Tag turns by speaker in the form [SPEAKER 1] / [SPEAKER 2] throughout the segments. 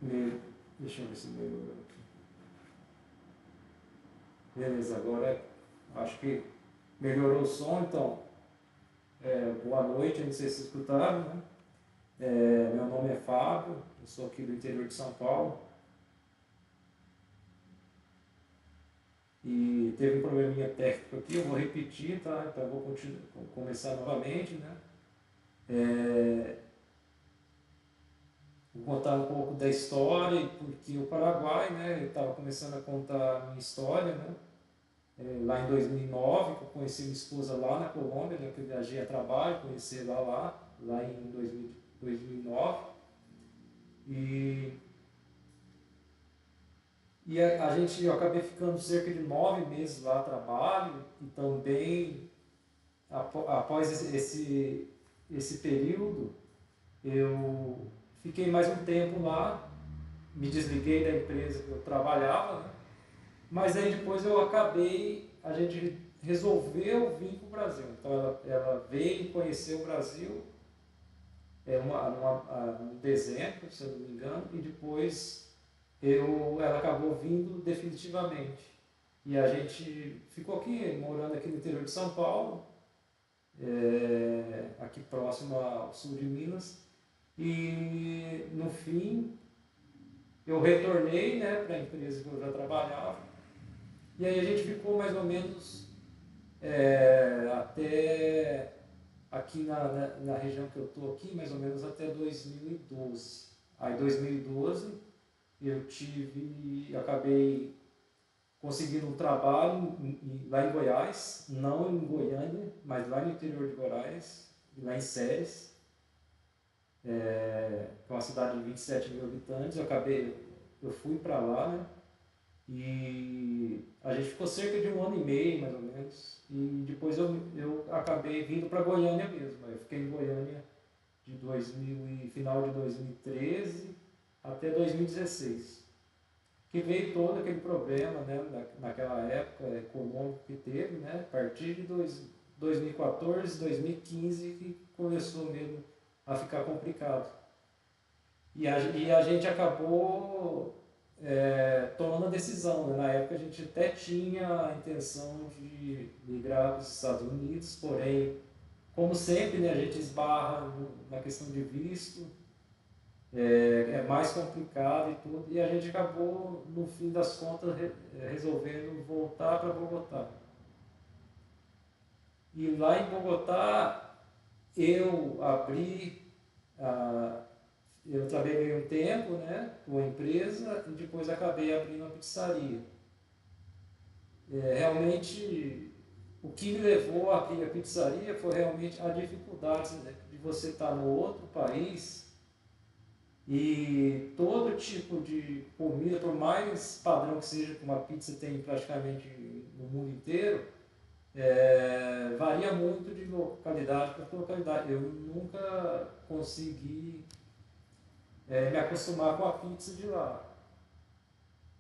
[SPEAKER 1] Deixa eu ver se melhorou aqui. Beleza, agora acho que melhorou o som, então. Boa noite, eu não sei se vocês escutaram, né? Meu nome é Fábio, eu sou aqui do interior de São Paulo. E teve um probleminha técnico aqui, eu vou repetir, tá? Então eu vou começar novamente, né? Vou contar um pouco da história, porque o Paraguai, né? Eu estava começando a contar a minha história, né? Lá em 2009, que eu conheci minha esposa lá na Colômbia, né? Que eu viajei a trabalho, conheci ela lá em 2009. E, eu acabei ficando cerca de 9 meses lá a trabalho, e também, após esse período, eu fiquei mais um tempo lá, me desliguei da empresa que eu trabalhava, né? Mas aí depois a gente resolveu vir para o Brasil. Então ela veio conhecer o Brasil no dezembro, se eu não me engano, e depois ela acabou vindo definitivamente. E a gente ficou aqui, morando aqui no interior de São Paulo, aqui próximo ao sul de Minas. E no fim eu retornei, né, para a empresa que eu já trabalhava. E aí a gente ficou mais ou menos até aqui na região que eu estou aqui, mais ou menos até 2012. Aí em 2012 eu acabei conseguindo um trabalho lá em Goiás, não em Goiânia, mas lá no interior de Goiás, lá em Séries, que é uma cidade de 27 mil habitantes. Eu fui para lá, né? E a gente ficou cerca de 1 ano e meio, mais ou menos. E depois eu acabei vindo para Goiânia mesmo. Eu fiquei em Goiânia final de 2013 até 2016. Que veio todo aquele problema, né, naquela época econômico que teve, né, a partir de 2014, 2015 que começou mesmo a ficar complicado. E a gente acabou tomando a decisão, né? Na época a gente até tinha a intenção de migrar para os Estados Unidos, porém, como sempre, né, a gente esbarra na questão de visto, é mais complicado e tudo, e a gente acabou, no fim das contas, resolvendo voltar para Bogotá. E lá em Bogotá, eu abri, eu trabalhei um tempo, né, com a empresa, e depois acabei abrindo uma pizzaria. Realmente, o que me levou a abrir a pizzaria foi realmente a dificuldade, né, de você estar no outro país e todo tipo de comida, por mais padrão que seja que uma pizza tem praticamente no mundo inteiro, varia muito de localidade para localidade. Eu nunca consegui me acostumar com a pizza de lá.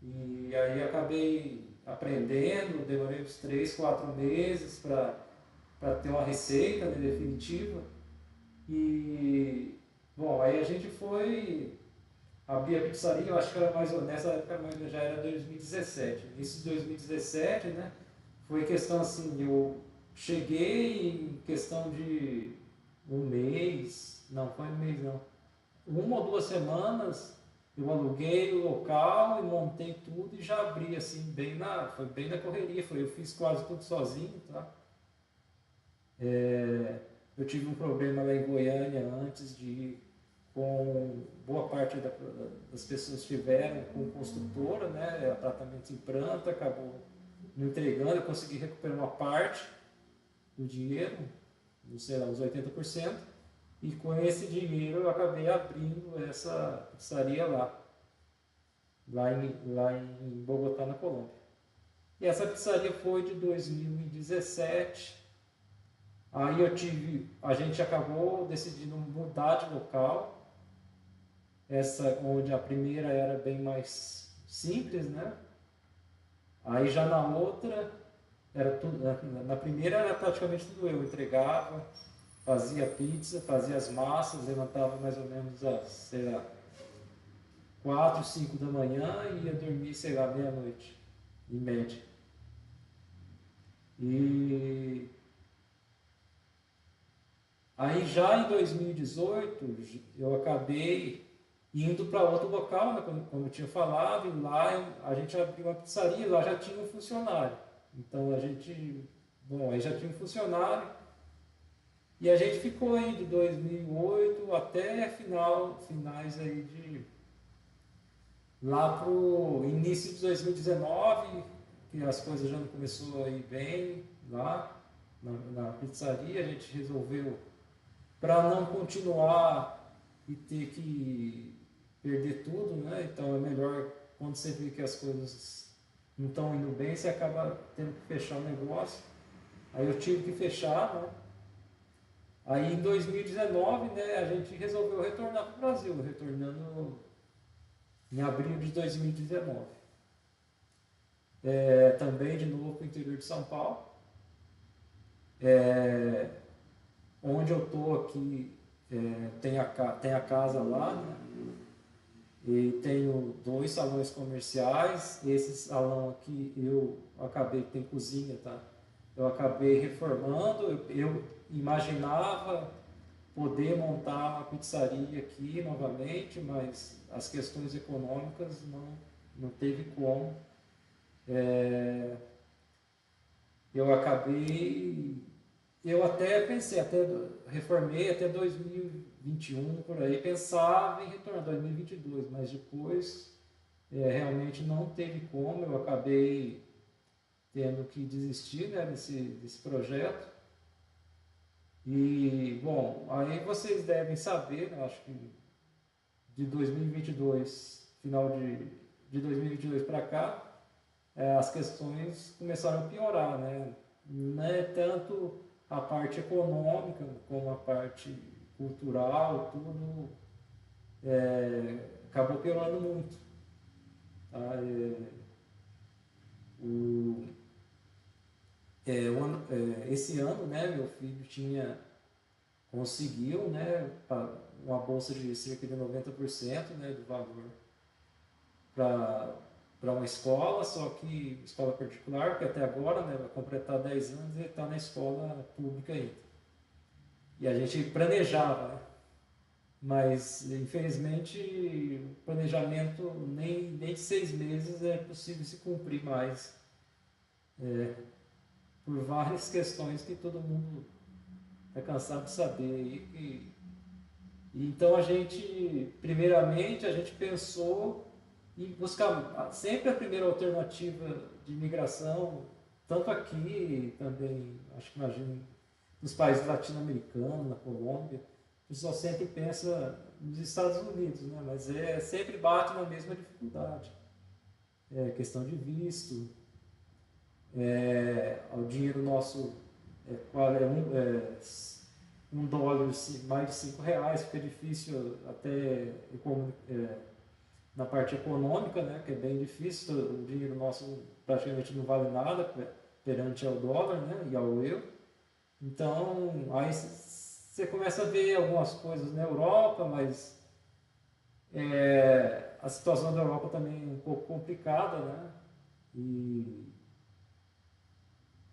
[SPEAKER 1] E aí acabei aprendendo, demorei uns 3, 4 meses para ter uma receita, né, definitiva. E, bom, aí a gente foi abrir a pizzaria, eu acho que era mais, nessa época já era 2017. Início de 2017, né? Foi questão assim, eu cheguei em questão de um mês, não foi um mês não, 1 ou 2 semanas, eu aluguei o local e montei tudo e já abri assim, foi bem na correria, eu fiz quase tudo sozinho, tá? Eu tive um problema lá em Goiânia antes de ir, com boa parte das pessoas tiveram com construtora, né? Tratamento em planta, acabou me entregando, eu consegui recuperar uma parte do dinheiro, não sei lá, uns 80%, e com esse dinheiro eu acabei abrindo essa pizzaria lá em Bogotá, na Colômbia. E essa pizzaria foi de 2017. Aí a gente acabou decidindo mudar de local, onde a primeira era bem mais simples, né? Aí já na outra, na primeira era praticamente tudo eu entregava, fazia pizza, fazia as massas, levantava mais ou menos sei lá, 4, 5 da manhã e ia dormir, sei lá, meia-noite, em média. E aí já em 2018 eu acabei indo para outro local, né, como eu tinha falado, e lá a gente abriu uma pizzaria, lá já tinha um funcionário. Então a gente, bom, aí já tinha um funcionário e a gente ficou aí de 2008 até finais aí de lá pro início de 2019, que as coisas já não começou a ir bem lá na pizzaria, a gente resolveu para não continuar e ter que perder tudo, né? Então é melhor quando você vê que as coisas não estão indo bem, você acaba tendo que fechar o negócio. Aí eu tive que fechar, né? Aí em 2019, né, a gente resolveu retornar para o Brasil, retornando em abril de 2019. Também de novo para o interior de São Paulo. É, onde eu estou aqui, tem a casa lá, né? E tenho 2 salões comerciais. Esse salão aqui eu acabei, tem cozinha, tá? Eu acabei reformando. Eu imaginava poder montar uma pizzaria aqui novamente, mas as questões econômicas não teve como. É, eu acabei, eu até pensei, até reformei até 2021 por aí, pensava em retornar 2022, mas depois realmente não teve como, eu acabei tendo que desistir, né, desse projeto. E, bom, aí vocês devem saber, né, acho que de 2022, final de 2022 para cá, as questões começaram a piorar, né? Não é tanto a parte econômica como a parte cultural, tudo acabou piorando muito. Tá? O, esse ano, né, meu filho conseguiu, né, uma bolsa de cerca de 90%, né, do valor para uma escola, só que escola particular, que até agora, né, vai completar 10 anos e ele está na escola pública ainda. E a gente planejava, né? Mas infelizmente o planejamento nem de 6 meses é possível se cumprir mais, por várias questões que todo mundo está cansado de saber. Então a gente, primeiramente, a gente pensou em buscar sempre a primeira alternativa de imigração, tanto aqui também, acho que imagino, nos países latino-americanos, na Colômbia, o pessoal sempre pensa nos Estados Unidos, né? Mas sempre bate na mesma dificuldade. Questão de visto, o dinheiro nosso um dólar, mais de R$ 5, fica difícil até na parte econômica, né, que é bem difícil, o dinheiro nosso praticamente não vale nada perante ao dólar, né, e ao euro. Então, aí você começa a ver algumas coisas na Europa, mas a situação da Europa também é um pouco complicada, né? E,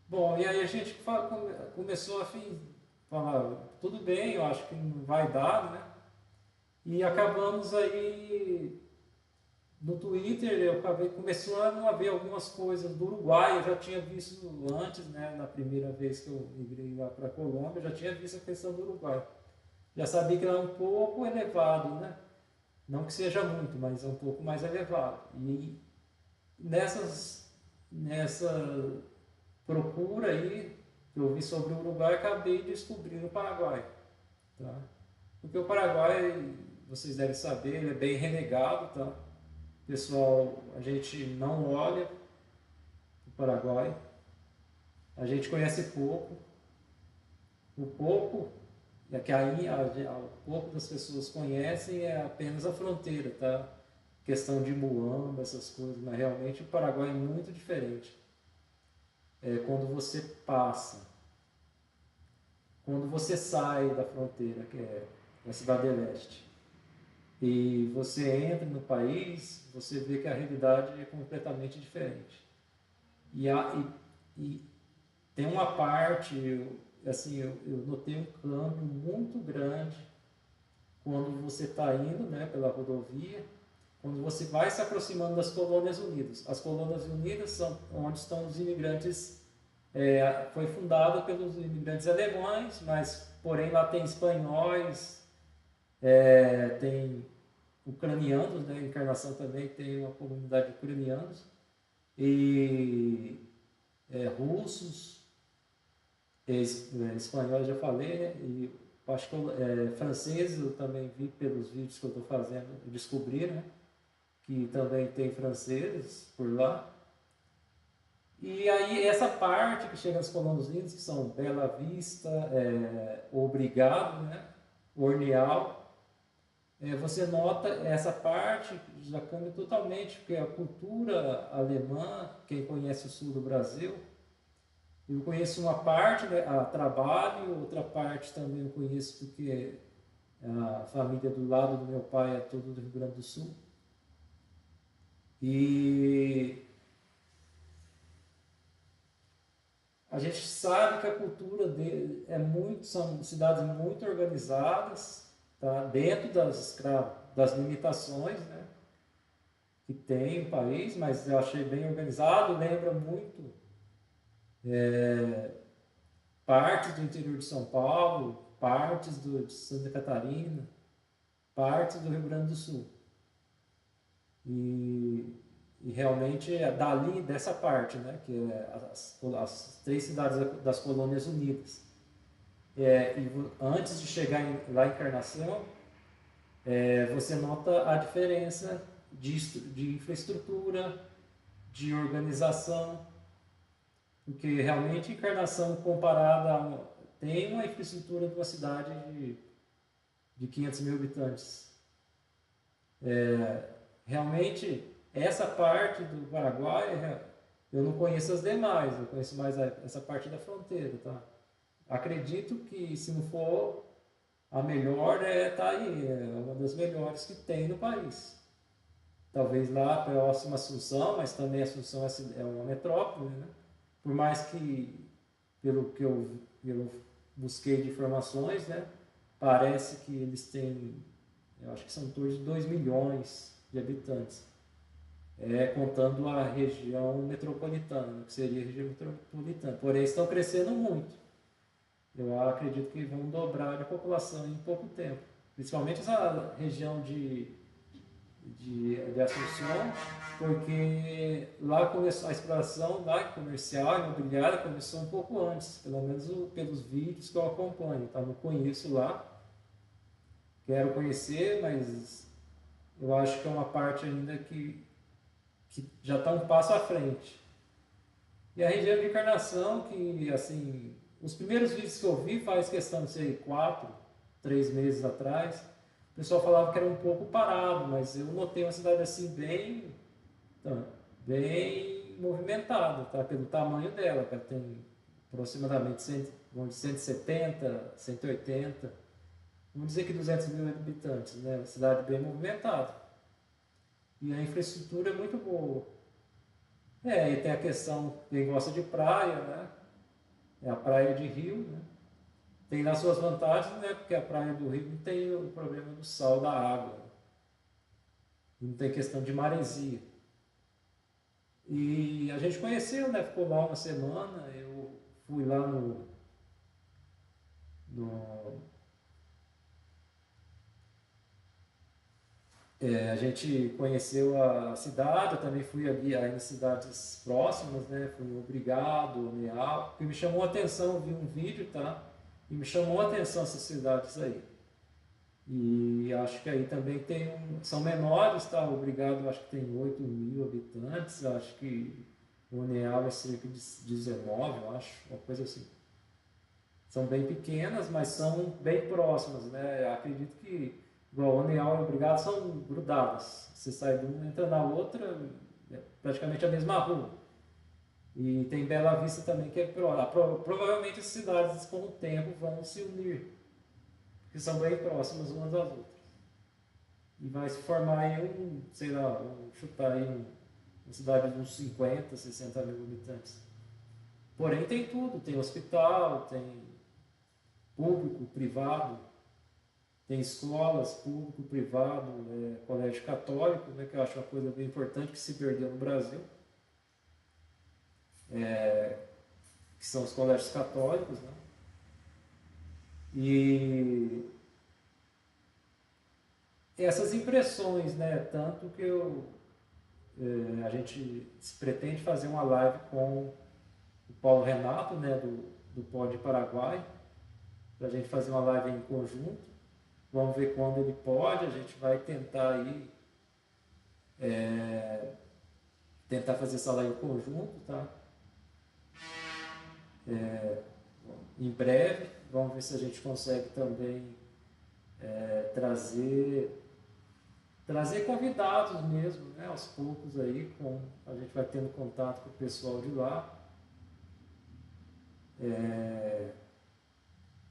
[SPEAKER 1] bom, e aí a gente começou a falar, tudo bem, eu acho que não vai dar, né? E acabamos aí no Twitter, eu acabei começando a ver algumas coisas do Uruguai, eu já tinha visto antes, né? Na primeira vez que eu migrei lá para a Colômbia, eu já tinha visto a questão do Uruguai. Já sabia que era um pouco elevado, né? Não que seja muito, mas é um pouco mais elevado. E nessa procura aí que eu vi sobre o Uruguai, acabei descobrindo o Paraguai. Tá? Porque o Paraguai, vocês devem saber, ele é bem renegado. Tá? Pessoal, a gente não olha o Paraguai, a gente conhece pouco. O pouco que o pouco das pessoas conhecem é apenas a fronteira, tá? Questão de Muamba, essas coisas, mas realmente o Paraguai é muito diferente. Quando você passa, quando você sai da fronteira, que é a Cidade do Leste, E você entra no país, você vê que a realidade é completamente diferente. E, e tem uma parte, assim, eu notei um câmbio muito grande quando você está indo, né, pela rodovia, quando você vai se aproximando das Colônias Unidas. As Colônias Unidas são onde estão os imigrantes, foi fundada pelos imigrantes alemães, mas porém lá tem espanhóis, tem ucranianos, né, Encarnação também tem uma comunidade de ucranianos, e russos, espanhóis já falei, né, e acho que franceses eu também vi pelos vídeos que eu estou fazendo, descobri, né, que também tem franceses por lá. E aí essa parte que chega nas Colônias Unidas, que são Bela Vista, Obrigado, né, Orneal, você nota essa parte já cambia totalmente, porque a cultura alemã, quem conhece o sul do Brasil, eu conheço uma parte, né, a trabalho, outra parte também eu conheço porque a família do lado do meu pai é todo do Rio Grande do Sul. E a gente sabe que a cultura dele são cidades muito organizadas, tá? Dentro das limitações, né, que tem o país, mas eu achei bem organizado, lembra muito partes do interior de São Paulo, partes de Santa Catarina, partes do Rio Grande do Sul. E, e realmente é dali, dessa parte, né, que é as 3 cidades das Colônias Unidas. Antes de chegar lá em Encarnação, você nota a diferença de infraestrutura, de organização, porque realmente Encarnação comparada tem uma infraestrutura de uma cidade de 500 mil habitantes. Realmente, essa parte do Paraguai, eu não conheço as demais, eu conheço mais essa parte da fronteira, tá? Acredito que se não for a melhor, tá aí, é uma das melhores que tem no país. Talvez lá próxima a Assunção, mas também Assunção é uma metrópole, né? Por mais que, pelo que eu busquei de informações, né? Parece que eles têm, eu acho que são em torno de 2 milhões de habitantes, contando a região metropolitana, que seria a região metropolitana. Porém, estão crescendo muito. Eu acredito que vão dobrar a população em pouco tempo. Principalmente essa região de Assunção, porque lá começou a exploração da comercial, imobiliária, começou um pouco antes, pelo menos pelos vídeos que eu acompanho. Tá? Não conheço lá, quero conhecer, mas eu acho que é uma parte ainda que já está um passo à frente. E a região de Encarnação, que assim, os primeiros vídeos que eu vi faz questão de ser 4, 3 meses atrás, o pessoal falava que era um pouco parado, mas eu notei uma cidade assim bem movimentada, tá? Pelo tamanho dela, que ela tem aproximadamente 170, 180, vamos dizer que 200 mil habitantes, né? Uma cidade bem movimentada. E a infraestrutura é muito boa. E tem a questão, quem gosta de praia, né? É a praia de Rio, né? Tem lá suas vantagens, né? Porque a praia do Rio não tem o problema do sal da água, né? Não tem questão de maresia. E a gente conheceu, né? Ficou lá uma semana, eu fui lá no a gente conheceu a cidade, eu também fui ali aí nas cidades próximas, né? Fui em Obrigado, Leal, que me chamou a atenção, eu vi um vídeo, tá? E me chamou a atenção essas cidades aí. E acho que aí também são menores, tá? Obrigado, acho que tem 8 mil habitantes, acho que o Neal é cerca de 19, eu acho, uma coisa assim. São bem pequenas, mas são bem próximas, né? Acredito que igual o Neal e o Obrigado são grudadas. Você sai de uma, entra na outra, é praticamente a mesma rua. E tem Bela Vista também, que é provavelmente as cidades com o tempo vão se unir, que são bem próximas umas das outras. e vai se formar aí sei lá, vou chutar aí uma cidade de uns 50, 60 mil habitantes. Porém tem tudo, tem hospital, tem público, privado, tem escolas, público, privado, colégio católico, né, que eu acho uma coisa bem importante que se perdeu no Brasil, que são os colégios católicos, né? E essas impressões, né, tanto que a gente se pretende fazer uma live com o Paulo Renato, né, do Pod Paraguai, para a gente fazer uma live em conjunto. Vamos ver quando ele pode, a gente vai tentar aí, tentar fazer essa live em conjunto, tá? Em breve, vamos ver se a gente consegue também trazer convidados mesmo, né, aos poucos aí, a gente vai tendo contato com o pessoal de lá.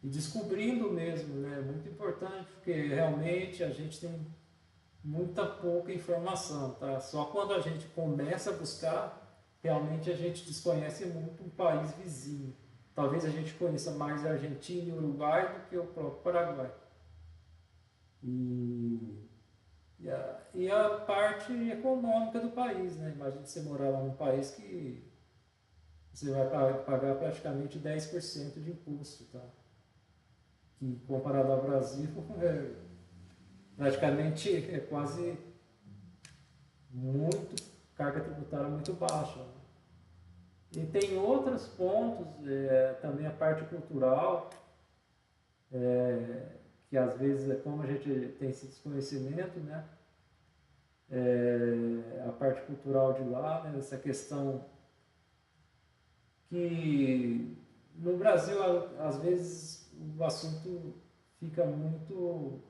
[SPEAKER 1] E descobrindo mesmo, né? Muito importante, porque realmente a gente tem muita pouca informação, tá? Só quando a gente começa a buscar, realmente a gente desconhece muito um país vizinho. Talvez a gente conheça mais a Argentina e o Uruguai do que o próprio Paraguai. E a parte econômica do país, né? Imagina você morar lá num país que você vai pagar praticamente 10% de imposto, tá? Que comparado ao Brasil, praticamente é quase muito, carga tributária muito baixa. E tem outros pontos, também a parte cultural, que às vezes, como a gente tem esse desconhecimento, né? A parte cultural de lá, né? Essa questão que no Brasil, às vezes, o assunto fica muito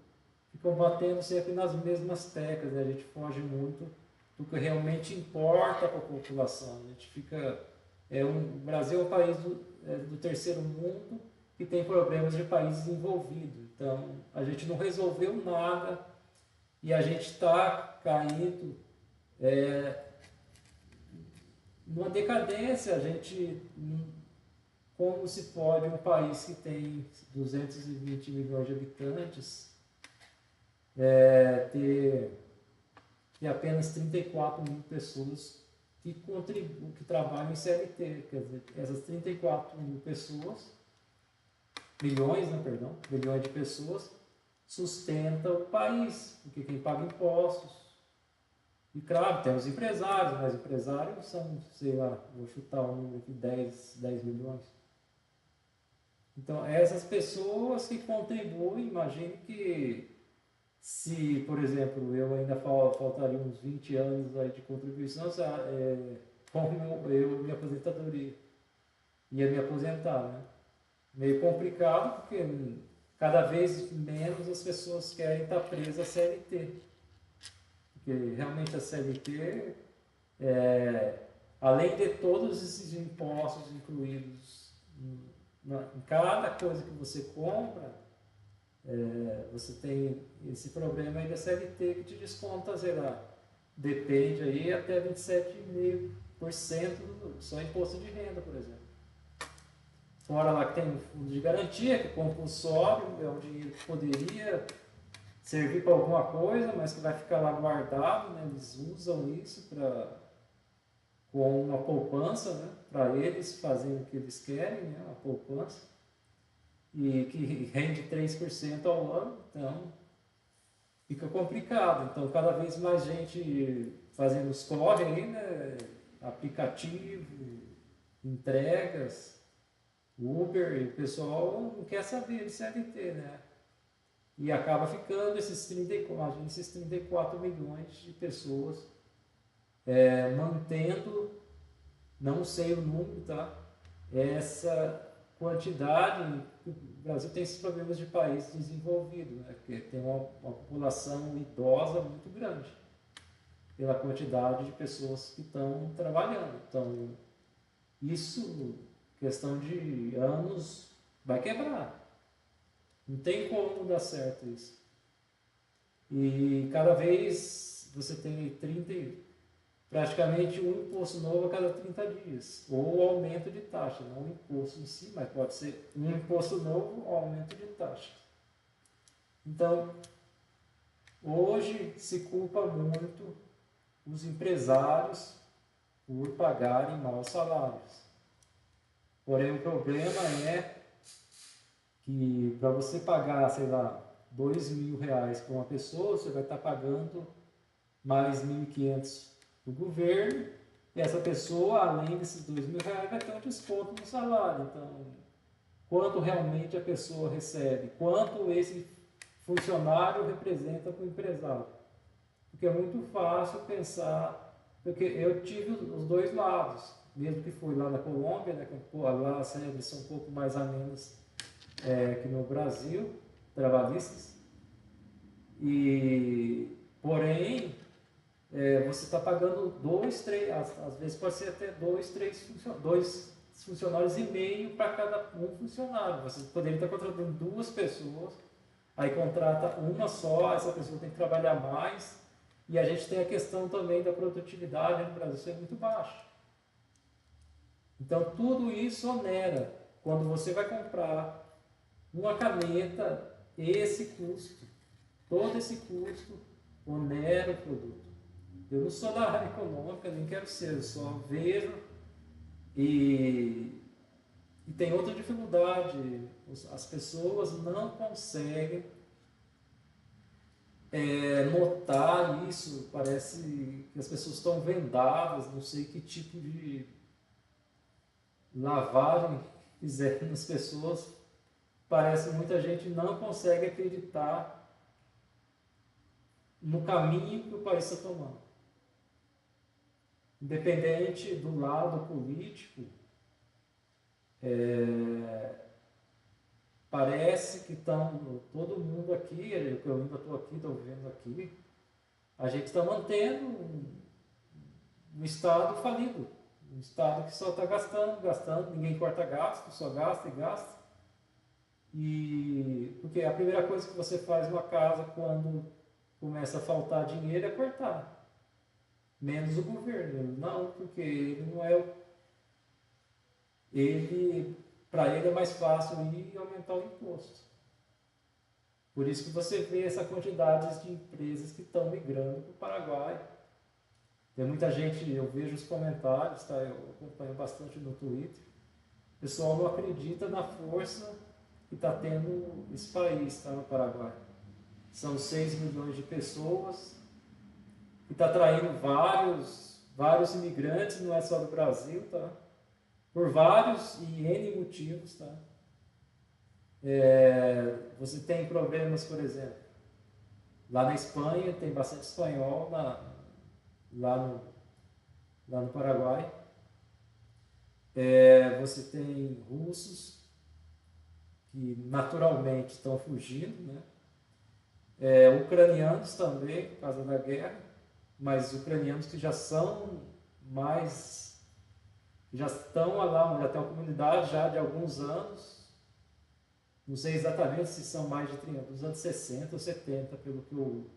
[SPEAKER 1] ficam batendo sempre nas mesmas teclas, né? A gente foge muito do que realmente importa para a população. A gente fica. O Brasil é um país do terceiro mundo que tem problemas de país desenvolvido. Então, a gente não resolveu nada e a gente está caindo numa decadência. A gente. Como se pode um país que tem 220 milhões de habitantes ter apenas 34 mil pessoas que trabalham em CLT? Quer dizer, essas 34 mil pessoas, milhões, né, perdão, milhões de pessoas, sustentam o país, porque quem paga impostos. E claro, tem os empresários, mas empresários são, sei lá, vou chutar um número aqui, 10 milhões. Então, essas pessoas que contribuem, imagine que se, por exemplo, eu ainda faltaria uns 20 anos aí de contribuição, como eu minha aposentadoria ia me aposentar, né? Meio complicado, porque cada vez menos as pessoas querem estar presas à CLT. Porque realmente a CLT, além de todos esses impostos incluídos em cada coisa que você compra, você tem esse problema aí da CLT que te desconta, sei lá, depende aí até 27,5% só imposto de renda, por exemplo. Fora lá que tem um fundo de garantia, que é compulsório, é um dinheiro que poderia servir para alguma coisa, mas que vai ficar lá guardado, né? Eles usam isso com uma poupança, né? Para eles fazerem o que eles querem, né? Uma poupança, e que rende 3% ao ano, então fica complicado. Então, cada vez mais gente fazendo os corre aí, né? Aplicativo, entregas, Uber, e o pessoal não quer saber de CLT, né? E acaba ficando esses 34 milhões de pessoas mantendo, não sei o número, tá? Essa quantidade. O Brasil tem esses problemas de país desenvolvido, né? Porque tem uma população idosa muito grande, pela quantidade de pessoas que estão trabalhando. Então, isso, questão de anos, vai quebrar. Não tem como dar certo isso. E cada vez você tem 30, praticamente um imposto novo a cada 30 dias, ou aumento de taxa, não o imposto em si, mas pode ser um imposto novo ou aumento de taxa. Então, hoje se culpa muito os empresários por pagarem maus salários. Porém, o problema é que para você pagar, sei lá, R$ 2.000 para uma pessoa, você vai estar pagando mais 1.500 para o governo, e essa pessoa, além desses R$ 2.000, vai ter um desconto no salário. Então, quanto realmente a pessoa recebe? Quanto esse funcionário representa para o empresário? Porque é muito fácil pensar, porque eu tive os dois lados, mesmo que fui lá na Colômbia, né, que lá as regras são um pouco mais amenas que no Brasil, trabalhistas, e porém você está pagando dois, três, às vezes pode ser até dois funcionários e meio para cada um funcionário. Você poderia estar contratando duas pessoas, aí contrata uma só, essa pessoa tem que trabalhar mais, e a gente tem a questão também da produtividade no Brasil ser muito baixa. Então tudo isso onera. Quando você vai comprar uma caneta, esse custo, todo esse custo onera o produto. Eu não sou da área econômica, nem quero ser, eu só vejo e tem outra dificuldade. As pessoas não conseguem notar isso, parece que as pessoas estão vendadas, não sei que tipo de lavagem fizeram nas pessoas, parece que muita gente não consegue acreditar no caminho que o país está tomando. Independente do lado político, parece que estão todo mundo aqui, eu ainda estou aqui, estou vivendo aqui, a gente está mantendo um Estado falido, um Estado que só está gastando, ninguém corta gasto, só gasta e gasta. E porque a primeira coisa que você faz numa casa quando começa a faltar dinheiro é cortar. Menos o governo. Não, porque ele não é. Para ele é mais fácil ir e aumentar o imposto. Por isso que você vê essa quantidade de empresas que estão migrando para o Paraguai. Tem muita gente, eu vejo os comentários, tá? Eu acompanho bastante no Twitter. O pessoal não acredita na força que está tendo esse país, tá, no Paraguai. São 6 milhões de pessoas e está atraindo vários imigrantes, não é só do Brasil, tá? Por vários e N motivos, tá? Você tem problemas, por exemplo, lá na Espanha tem bastante espanhol, lá no Paraguai. Você tem russos que naturalmente estão fugindo, né? Ucranianos também, por causa da guerra, mas ucranianos que já são mais, já estão lá, já tem uma comunidade já de alguns anos, não sei exatamente se são mais de 30, dos anos 60 ou 70, pelo que eu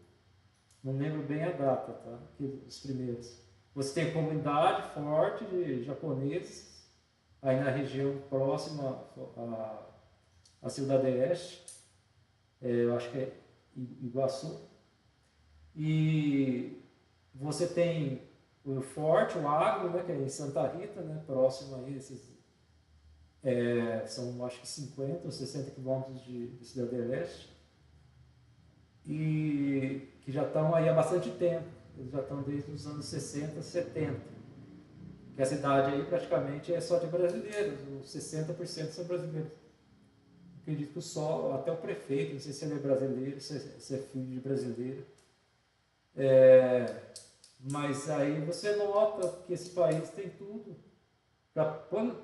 [SPEAKER 1] não lembro bem a data, tá? Os primeiros. Você tem comunidade forte de japoneses, aí na região próxima à Cidade Este, eu acho que é Iguaçu, e você tem o forte, o agro, né, que é em Santa Rita, né, próximo a esses, são acho que 50 ou 60 quilômetros de Cidade Leste, e que já estão aí há bastante tempo, eles já estão desde os anos 60, 70, que a cidade aí praticamente é só de brasileiros, os 60% são brasileiros. Acredito que até o prefeito, não sei se ele é brasileiro, se é filho de brasileiro. Mas aí você nota que esse país tem tudo para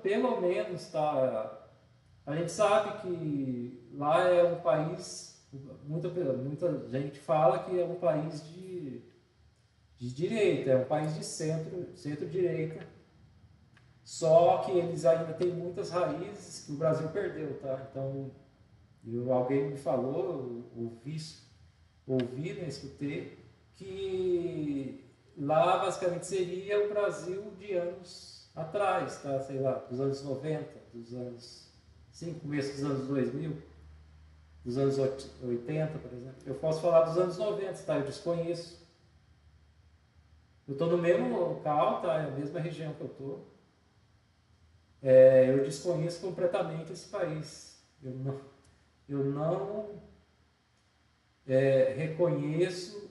[SPEAKER 1] pelo menos estar. A gente sabe que lá é um país, muita gente fala que é um país de direita, é um país de centro-direita, só que eles ainda têm muitas raízes que o Brasil perdeu, tá? Então, alguém me falou, eu ouvi isso, ouvi, né, escutei, que lá basicamente seria o Brasil de anos atrás, tá? Sei lá, dos anos 90, dos anos, sim, começo dos anos 2000, dos anos 80, por exemplo. Eu posso falar dos anos 90, tá? Eu desconheço. Eu estou no mesmo local, tá? É a mesma região que eu estou. Eu desconheço completamente esse país. Eu não reconheço.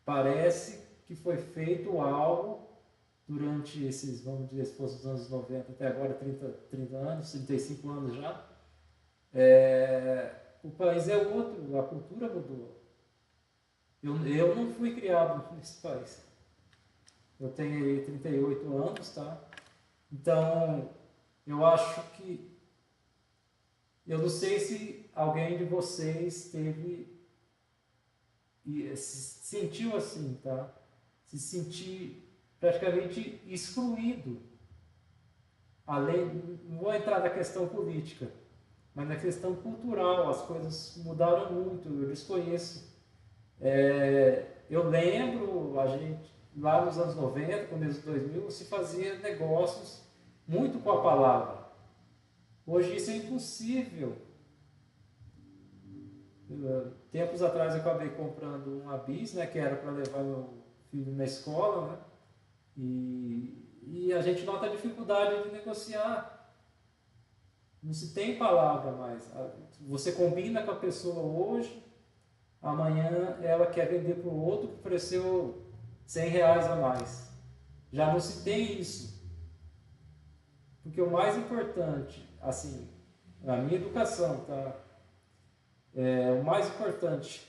[SPEAKER 1] Parece que foi feito algo durante esses, vamos dizer, se fosse os anos 90 até agora, 30 anos, 35 anos já. O país é outro, a cultura mudou. Eu não fui criado nesse país. Eu tenho aí 38 anos, tá? Então, eu acho que. Eu não sei se alguém de vocês teve. Se sentiu assim, tá? Se sentir praticamente excluído. Além, não vou entrar na questão política, mas na questão cultural, as coisas mudaram muito, eu desconheço. Eu lembro, a gente, lá nos anos 90, começo de 2000, se fazia negócios muito com a palavra. Hoje isso é impossível. Tempos atrás eu acabei comprando uma bis, né, que era para levar meu filho na escola, né, e a gente nota a dificuldade de negociar. Não se tem palavra mais. Você combina com a pessoa hoje, amanhã ela quer vender para o outro que ofereceu R$ 100 a mais. Já não se tem isso. Porque o mais importante, assim, a minha educação, tá? O mais importante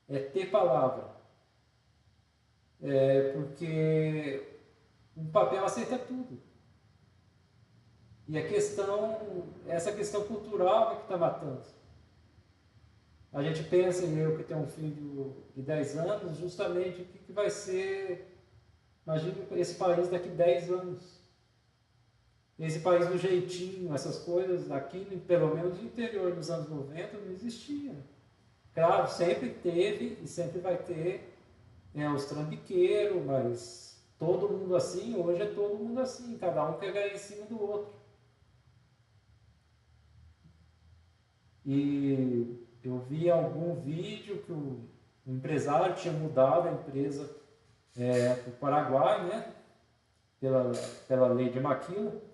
[SPEAKER 1] é ter palavra. Porque o papel aceita tudo. E essa questão cultural é que está matando. A gente pensa em eu que tenho um filho de 10 anos, justamente o que vai ser, imagina esse país daqui a 10 anos. Esse país do jeitinho, essas coisas aqui, pelo menos no interior dos anos 90, não existiam. Claro, sempre teve e sempre vai ter os trambiqueiros, mas todo mundo assim, hoje é todo mundo assim, cada um quer ganhar em cima do outro. E eu vi algum vídeo que o empresário tinha mudado a empresa para o Paraguai, né? Pela lei de Maquila,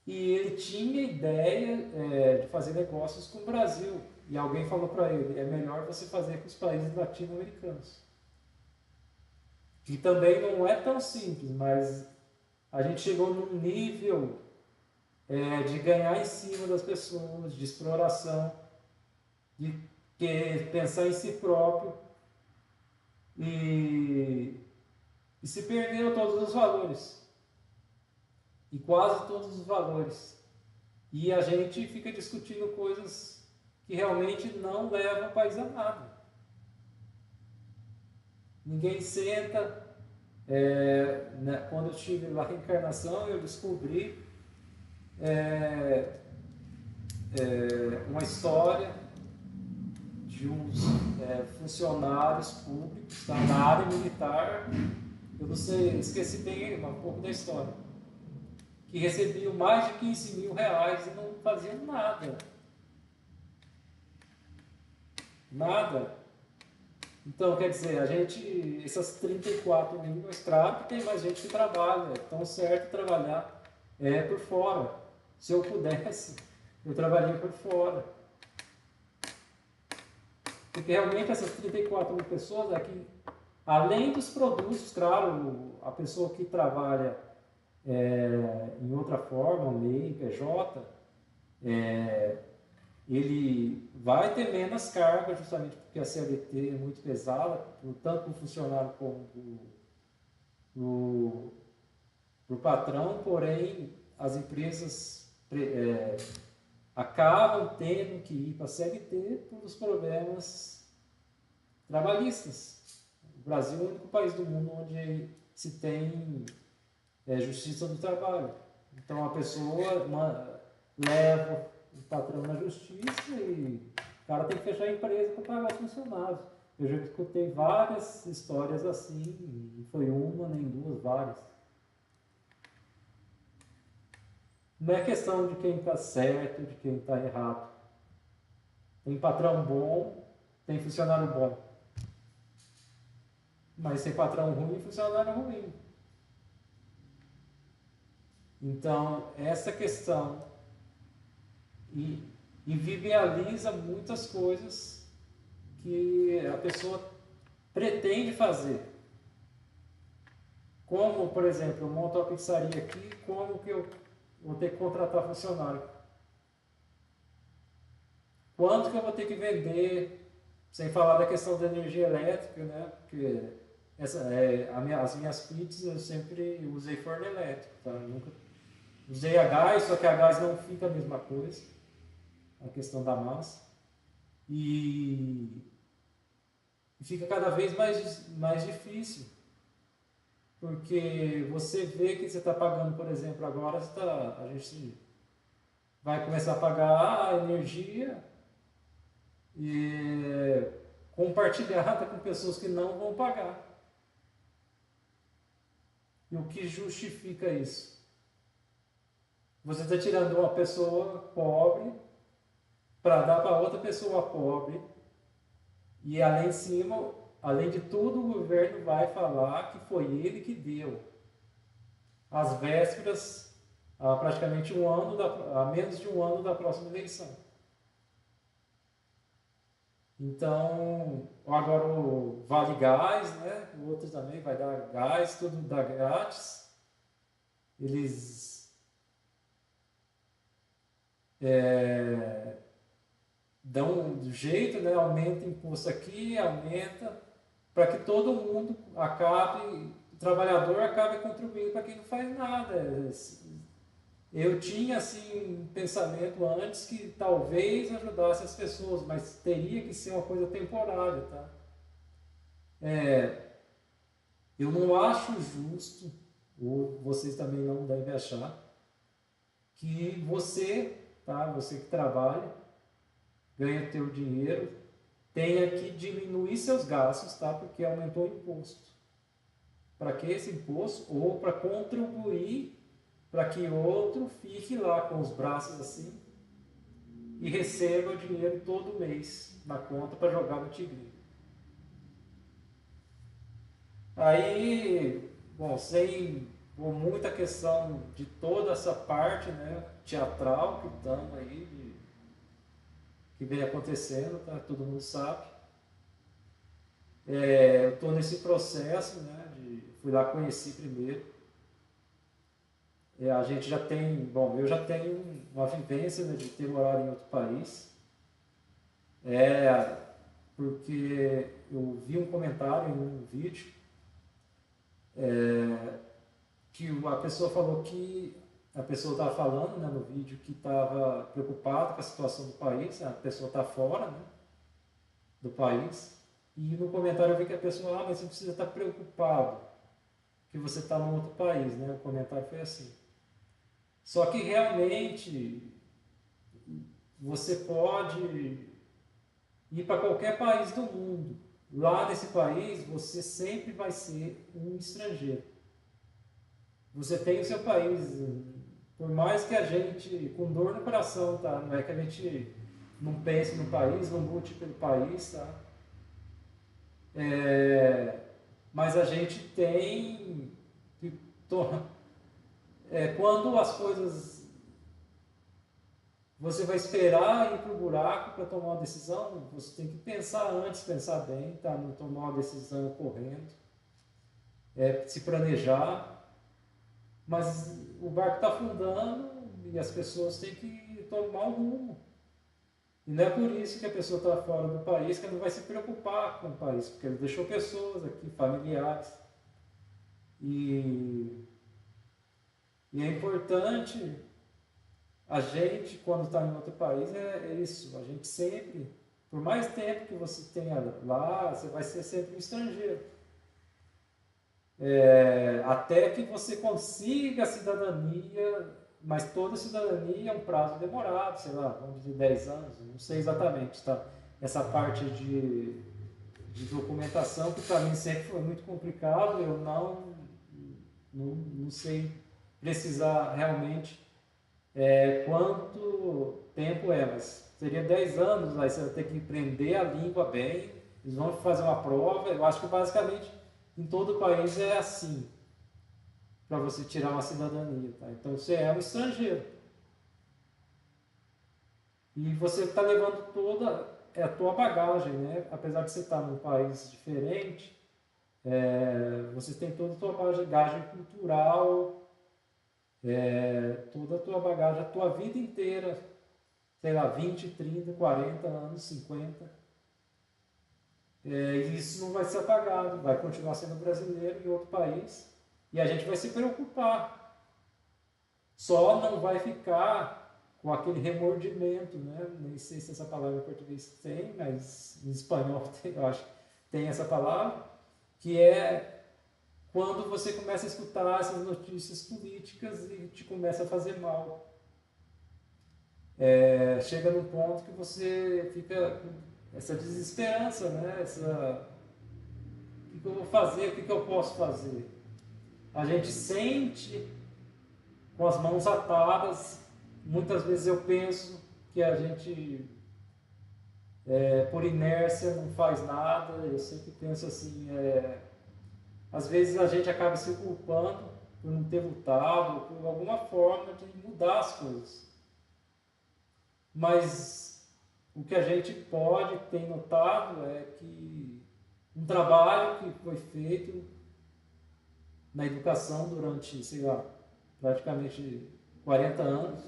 [SPEAKER 1] e ele tinha ideia de fazer negócios com o Brasil. E alguém falou para ele, é melhor você fazer com os países latino-americanos. Que também não é tão simples, mas a gente chegou num nível de ganhar em cima das pessoas, de exploração, de pensar em si próprio, e se perdeu todos os valores. E quase todos os valores. E a gente fica discutindo coisas que realmente não levam o país a nada. Ninguém senta. Quando eu estive lá em Encarnação, eu descobri uma história de uns funcionários públicos na área militar. Eu não sei, esqueci bem um pouco da história. Que recebiam mais de R$ 15.000 e não faziam nada. Nada. Então, quer dizer, essas 34 línguas, claro que tem mais gente que trabalha, é tão certo trabalhar por fora. Se eu pudesse, eu trabalharia por fora. Porque realmente essas 34 mil pessoas aqui, além dos produtos, claro, a pessoa que trabalha em outra forma, MEI, PJ, ele vai ter menos carga, justamente porque a CLT é muito pesada, tanto para o funcionário como para o patrão, porém as empresas acabam tendo que ir para a CLT por os problemas trabalhistas. O Brasil é o único país do mundo onde se tem justiça do trabalho. Então a pessoa leva o patrão na justiça e O cara tem que fechar a empresa para pagar os funcionários. Eu já escutei várias histórias assim, não foi uma nem duas, várias. Não é questão de quem está certo, de quem está errado. Tem patrão bom, tem funcionário bom. Mas tem patrão ruim e funcionário ruim. Então, essa questão e, e viabiliza muitas coisas que a pessoa pretende fazer. Como, por exemplo, eu monto uma pizzaria aqui, como que eu vou ter que contratar funcionário? Quanto que eu vou ter que vender? Sem falar da questão da energia elétrica, né? Porque as minhas pizzas eu sempre usei forno elétrico, tá? Eu nunca usei a gás, só que a gás não fica a mesma coisa, a questão da massa. E fica cada vez mais difícil, porque você vê que você está pagando, por exemplo, agora a gente vai começar a pagar a energia e compartilhada com pessoas que não vão pagar. E o que justifica isso? Você está tirando uma pessoa pobre para dar para outra pessoa pobre e além de cima, além de tudo, o governo vai falar que foi ele que deu. Às vésperas, a praticamente a menos de um ano da próxima eleição. Então, agora o Vale Gás, né? O outro também vai dar gás, tudo dá grátis. Eles dão um jeito, né? Aumenta imposto aqui, aumenta, para que todo mundo acabe, o trabalhador acabe contribuindo para quem não faz nada. Eu tinha assim um pensamento antes que talvez ajudasse as pessoas, mas teria que ser uma coisa temporária, tá? Eu não acho justo, ou vocês também não devem achar, que você, tá? Você que trabalha, ganha teu dinheiro, tenha que diminuir seus gastos, tá? Porque aumentou o imposto. Para que esse imposto? Ou para contribuir para que outro fique lá com os braços assim e receba o dinheiro todo mês na conta para jogar no tigrinho. Aí, bom, sem por muita questão de toda essa parte, né, teatral que estamos aí, que vem acontecendo, tá? Todo mundo sabe. Eu estou nesse processo, né, fui lá conhecer primeiro. A gente já tem, bom, eu já tenho uma vivência, né, de ter morado em outro país. Porque eu vi um comentário em um vídeo que a pessoa falou que a pessoa estava falando, né, no vídeo que estava preocupada com a situação do país, a pessoa está fora, né, do país, e no comentário eu vi que a pessoa, mas você precisa estar preocupado que você está num outro país, né, o comentário foi assim. Só que realmente você pode ir para qualquer país do mundo. Lá nesse país você sempre vai ser um estrangeiro. Você tem o seu país, por mais que a gente, com dor no coração, tá? Não é que a gente não pense no país, não lute pelo país, tá? Mas a gente tem que quando as coisas você vai esperar ir para o buraco para tomar uma decisão, você tem que pensar antes, pensar bem, tá? Não tomar uma decisão correndo, se planejar. Mas o barco está afundando e as pessoas têm que tomar um rumo. E não é por isso que a pessoa está fora do país que ela não vai se preocupar com o país, porque ele deixou pessoas aqui, familiares. E, e é importante a gente, quando está em outro país, é isso. A gente sempre, por mais tempo que você tenha lá, você vai ser sempre um estrangeiro. Até que você consiga a cidadania mas toda cidadania é um prazo demorado, sei lá, vamos dizer 10 anos, não sei exatamente, tá? Essa parte de documentação que para mim sempre foi muito complicado, eu não sei precisar realmente quanto tempo é, mas seria 10 anos, aí você vai ter que aprender a língua bem, eles vão fazer uma prova, eu acho que basicamente em todo o país é assim, para você tirar uma cidadania, tá? Então você é um estrangeiro e você está levando toda a tua bagagem, né? Apesar de você estar num país diferente, você tem toda a tua bagagem cultural, toda a tua bagagem, a tua vida inteira, sei lá, 20, 30, 40 anos, 50. E isso não vai ser apagado, vai continuar sendo brasileiro em outro país e a gente vai se preocupar. Só não vai ficar com aquele remordimento, né? Nem sei se essa palavra em português tem, mas em espanhol tem, eu acho que tem essa palavra, que é quando você começa a escutar essas notícias políticas e te começa a fazer mal. Chega num ponto que você fica com essa desesperança, né? O que eu vou fazer, o que eu posso fazer? A gente sente com as mãos atadas, muitas vezes eu penso que a gente, por inércia, não faz nada, eu sempre penso assim, às vezes a gente acaba se culpando por não ter lutado, por alguma forma de mudar as coisas. Mas o que a gente pode ter notado é que um trabalho que foi feito na educação durante, sei lá, praticamente 40 anos,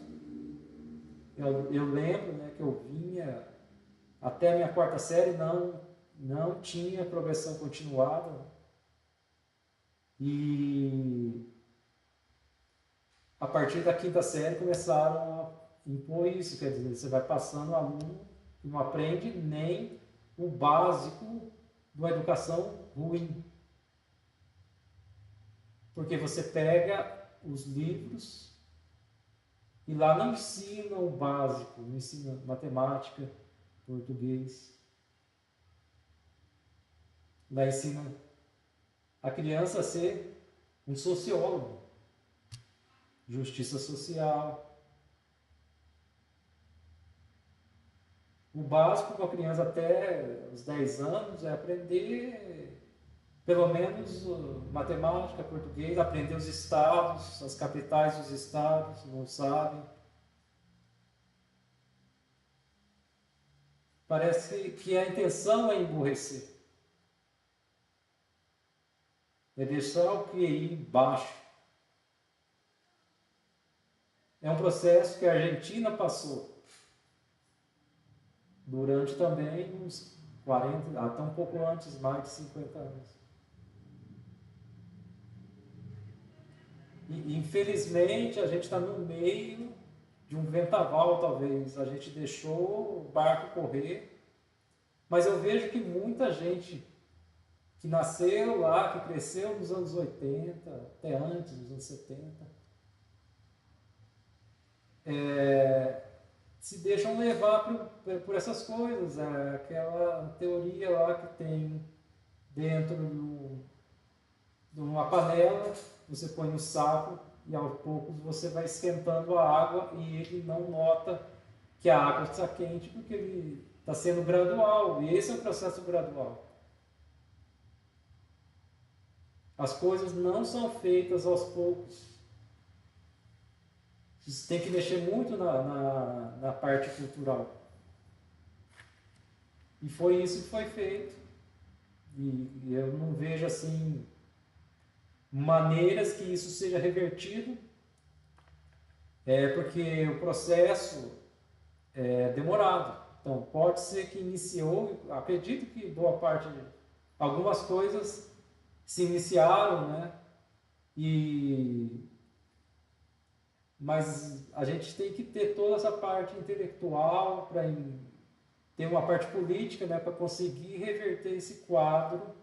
[SPEAKER 1] eu lembro, né, que eu vinha até a minha quarta série, não tinha progressão continuada e a partir da quinta série começaram a impor isso, quer dizer, você vai passando o aluno que não aprende nem o básico de uma educação ruim. Porque você pega os livros e lá não ensina o básico, não ensina matemática, português. Lá ensina a criança a ser um sociólogo, justiça social. O básico para a criança até os 10 anos é aprender pelo menos matemática, português, aprender os estados, as capitais dos estados, não sabem. Parece que a intenção é emburrecer, é deixar o QI baixo. É um processo que a Argentina passou durante também uns 40, até um pouco antes, mais de 50 anos. E infelizmente a gente está no meio de um vendaval, talvez. A gente deixou o barco correr, mas eu vejo que muita gente que nasceu lá, que cresceu nos anos 80, até antes, nos anos 70, se deixam levar por essas coisas. Aquela teoria lá que tem dentro de uma panela, você põe no saco e aos poucos você vai esquentando a água e ele não nota que a água está quente porque ele está sendo gradual. E esse é o processo gradual. As coisas não são feitas aos poucos. Você tem que mexer muito na parte cultural. E foi isso que foi feito. E eu não vejo assim maneiras que isso seja revertido, porque o processo é demorado. Então pode ser que iniciou, acredito que boa parte de algumas coisas se iniciaram, né? Mas a gente tem que ter toda essa parte intelectual para ter uma parte política, né, para conseguir reverter esse quadro,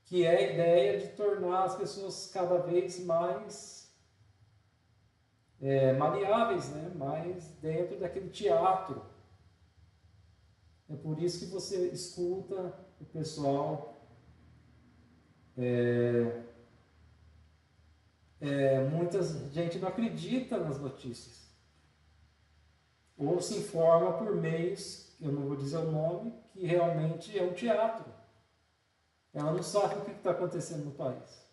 [SPEAKER 1] que é a ideia de tornar as pessoas cada vez mais maleáveis, né? Mas dentro daquele teatro. É por isso que você escuta o pessoal, muita gente não acredita nas notícias. Ou se informa por meios, eu não vou dizer o nome, que realmente é um teatro. Ela não sabe o que está acontecendo no país.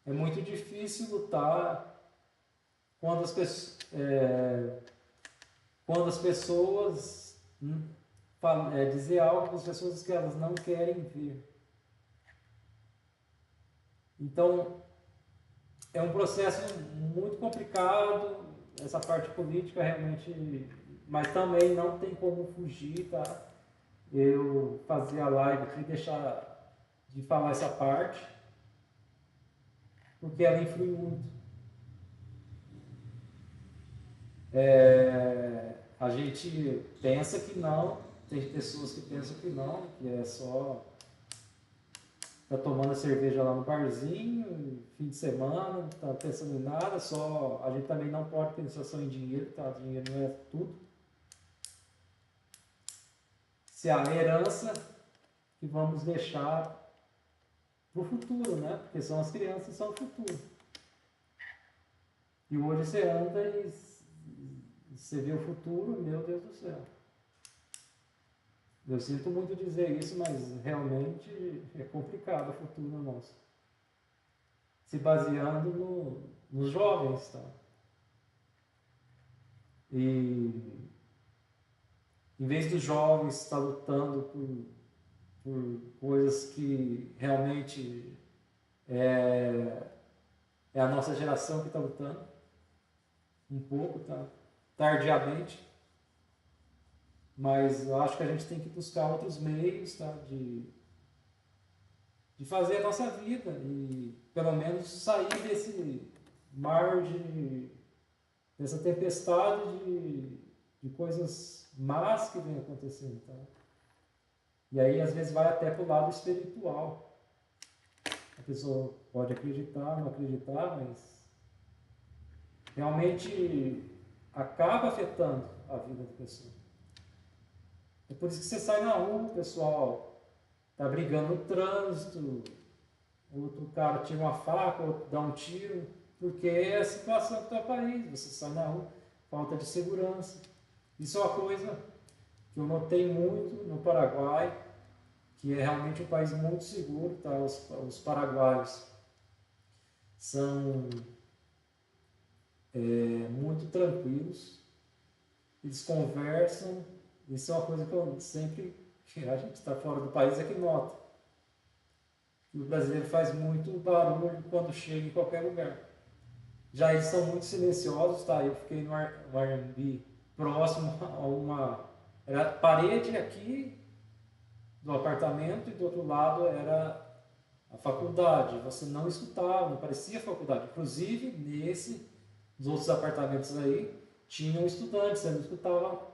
[SPEAKER 1] É muito difícil lutar quando quando as pessoas dizer algo para as pessoas que elas não querem ver. Então, é um processo muito complicado, essa parte política realmente, mas também não tem como fugir, tá? Eu fazia a live aqui, deixar de falar essa parte, porque ela influi muito. A gente pensa que não, tem pessoas que pensam que não, que é só tá tomando cerveja lá no barzinho, fim de semana, não tá pensando em nada, só a gente também não pode pensar só em dinheiro, tá? Dinheiro não é tudo. Se a herança que vamos deixar para o futuro, né? Porque são as crianças que são o futuro. E hoje você anda e você vê o futuro, meu Deus do céu. Eu sinto muito dizer isso, mas realmente é complicado o futuro nosso. Se baseando nos jovens, tá? E em vez dos jovens estar lutando por coisas que realmente é a nossa geração que está lutando, um pouco, tá? Tardiamente, mas eu acho que a gente tem que buscar outros meios, tá? De fazer a nossa vida e pelo menos sair desse mar dessa tempestade de coisas más que vem acontecendo, tá? E aí às vezes vai até para o lado espiritual. A pessoa pode acreditar, não acreditar, mas realmente acaba afetando a vida da pessoa. É por isso que você sai na rua, o pessoal tá brigando no trânsito, outro cara tira uma faca, outro dá um tiro, porque é a situação do teu país, você sai na rua, falta de segurança. Isso é uma coisa que eu notei muito no Paraguai, que é realmente um país muito seguro, tá? Os paraguaios são muito tranquilos, eles conversam, isso é uma coisa que eu sempre, que a gente está fora do país, é que nota. E o brasileiro faz muito barulho quando chega em qualquer lugar. Já eles são muito silenciosos, tá? Eu fiquei no Airbnb próximo a uma era parede aqui do apartamento e do outro lado era a faculdade. Você não escutava, não parecia faculdade. Inclusive, nos outros apartamentos aí, tinham estudantes, você não escutava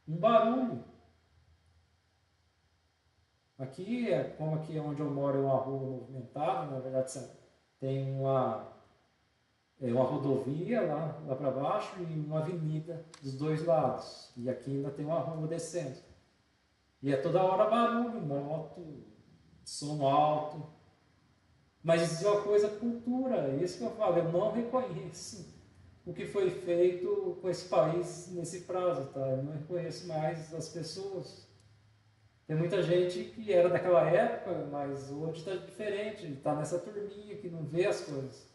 [SPEAKER 1] um barulho. Aqui, como aqui onde eu moro é uma rua movimentada, na verdade tem uma rodovia lá para baixo e uma avenida dos dois lados. E aqui ainda tem uma rua descendo. E é toda hora barulho, moto, som alto. Mas isso é uma coisa cultura, é isso que eu falo, eu não reconheço o que foi feito com esse país nesse prazo, tá? Eu não reconheço mais as pessoas. Tem muita gente que era daquela época, mas hoje está diferente, está nessa turminha que não vê as coisas.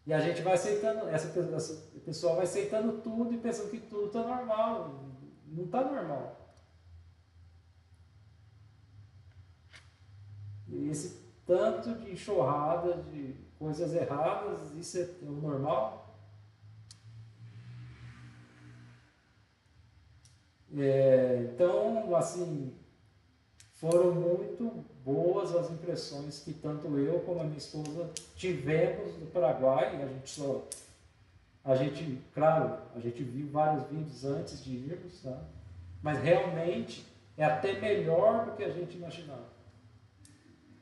[SPEAKER 1] E a gente vai aceitando, essa pessoa vai aceitando tudo e pensando que tudo está normal. Não está normal. E esse tanto de enxurrada de coisas erradas, isso é o normal? Então, assim, foram muito boas as impressões que tanto eu como a minha esposa tivemos no Paraguai. Claro, a gente viu vários vídeos antes de irmos, tá? Mas realmente é até melhor do que a gente imaginava.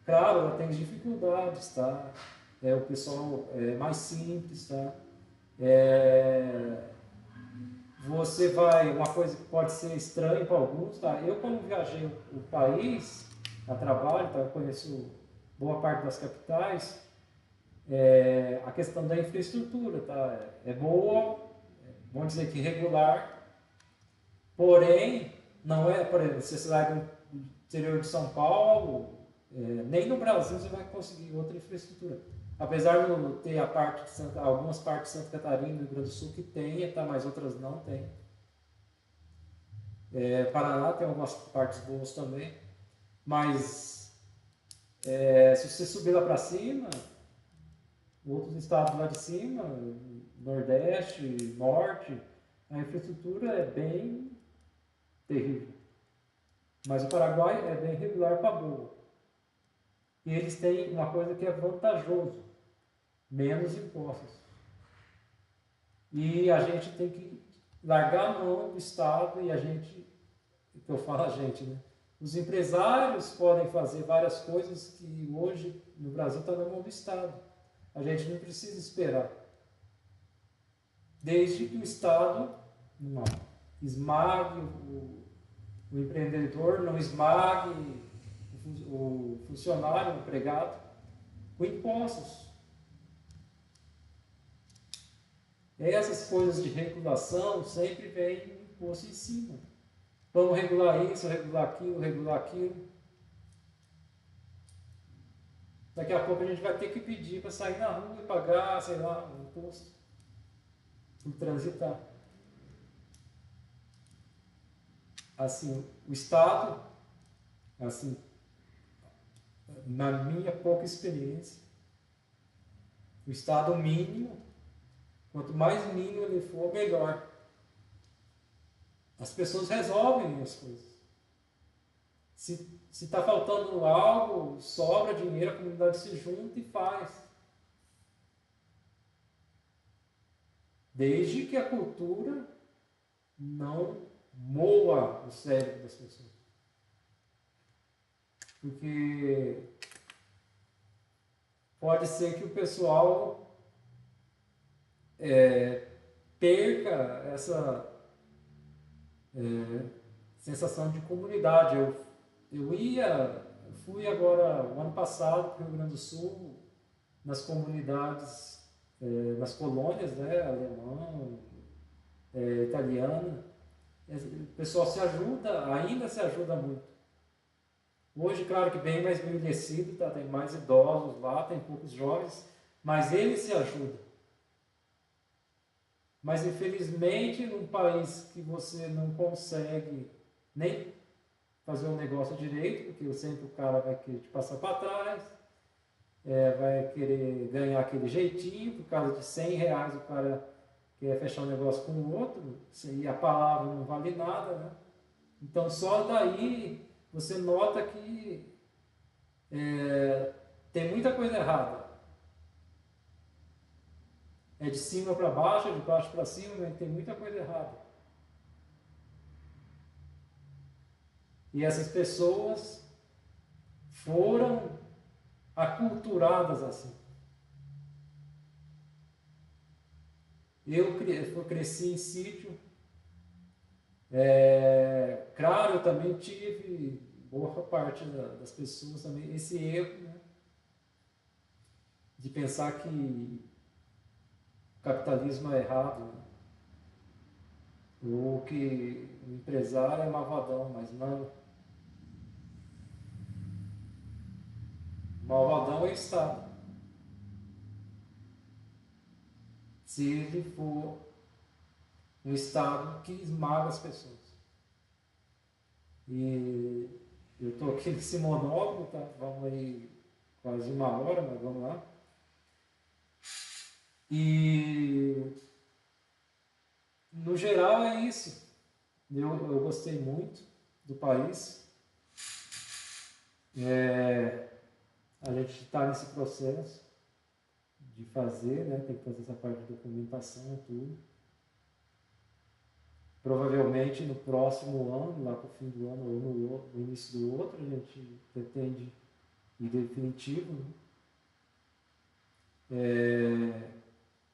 [SPEAKER 1] Claro, ela tem dificuldades, tá? o pessoal é mais simples, tá? É, você vai, uma coisa que pode ser estranha para alguns, tá? Eu, quando viajei o país a trabalho, tá? Eu conheço boa parte das capitais, a questão da infraestrutura, tá? É boa, vamos dizer que regular, porém, não é, por exemplo, se você sai do interior de São Paulo, nem no Brasil você vai conseguir outra infraestrutura. Apesar de não ter a parte de algumas partes de Santa Catarina e Rio Grande do Sul que tem, tá? Mas outras não tem. Paraná tem algumas partes boas também, mas se você subir lá para cima, outros estados lá de cima, Nordeste, Norte, a infraestrutura é bem terrível. Mas o Paraguai é bem regular para boa. E eles têm uma coisa que é vantajoso, menos impostos. E a gente tem que largar a mão do Estado e a gente, que eu falo a gente, né? Os empresários podem fazer várias coisas que hoje no Brasil está na mão do Estado. A gente não precisa esperar. Desde que o Estado não esmague o empreendedor, não esmague o funcionário, o empregado, com impostos. Essas coisas de regulação sempre vem imposto em cima. Vamos regular isso, regular aquilo, regular aquilo. Daqui a pouco a gente vai ter que pedir para sair na rua e pagar, sei lá, um imposto por transitar. Assim, o Estado, assim, na minha pouca experiência, o Estado mínimo, quanto mais mínimo ele for, melhor. As pessoas resolvem as coisas. Se está faltando algo, sobra dinheiro, a comunidade se junta e faz. Desde que a cultura não moa o cérebro das pessoas. Porque pode ser que o pessoal perca essa sensação de comunidade. Eu fui agora, o ano passado, para o Rio Grande do Sul, nas comunidades, nas colônias, né, alemã, italiana. O pessoal se ajuda, ainda se ajuda muito. Hoje, claro que bem mais envelhecido, tá? Tem mais idosos lá, tem poucos jovens, mas eles se ajudam. Mas infelizmente, num país que você não consegue nem fazer um negócio direito, porque sempre o cara vai querer te passar para trás, vai querer ganhar aquele jeitinho, por causa de R$ 100 o cara quer fechar um negócio com o outro, e a palavra não vale nada, né? Então só daí você nota que tem muita coisa errada. É de cima para baixo, é de baixo para cima, mas tem muita coisa errada. E essas pessoas foram aculturadas assim. Eu cresci em sítio. Claro, eu também tive, boa parte das pessoas também, esse erro, né, de pensar que o capitalismo é errado, né, ou que o empresário é malvadão, mas não. O malvadão é o Estado. Se ele for um Estado que esmaga as pessoas. E eu estou aqui nesse monólogo, tá? Vamos aí quase 1 hora, mas vamos lá. E no geral é isso. Eu gostei muito do país. A gente está nesse processo de fazer, né? Tem que fazer essa parte de documentação e tudo. Provavelmente no próximo ano, lá para o fim do ano ou no início do outro, a gente pretende ir definitivo, né?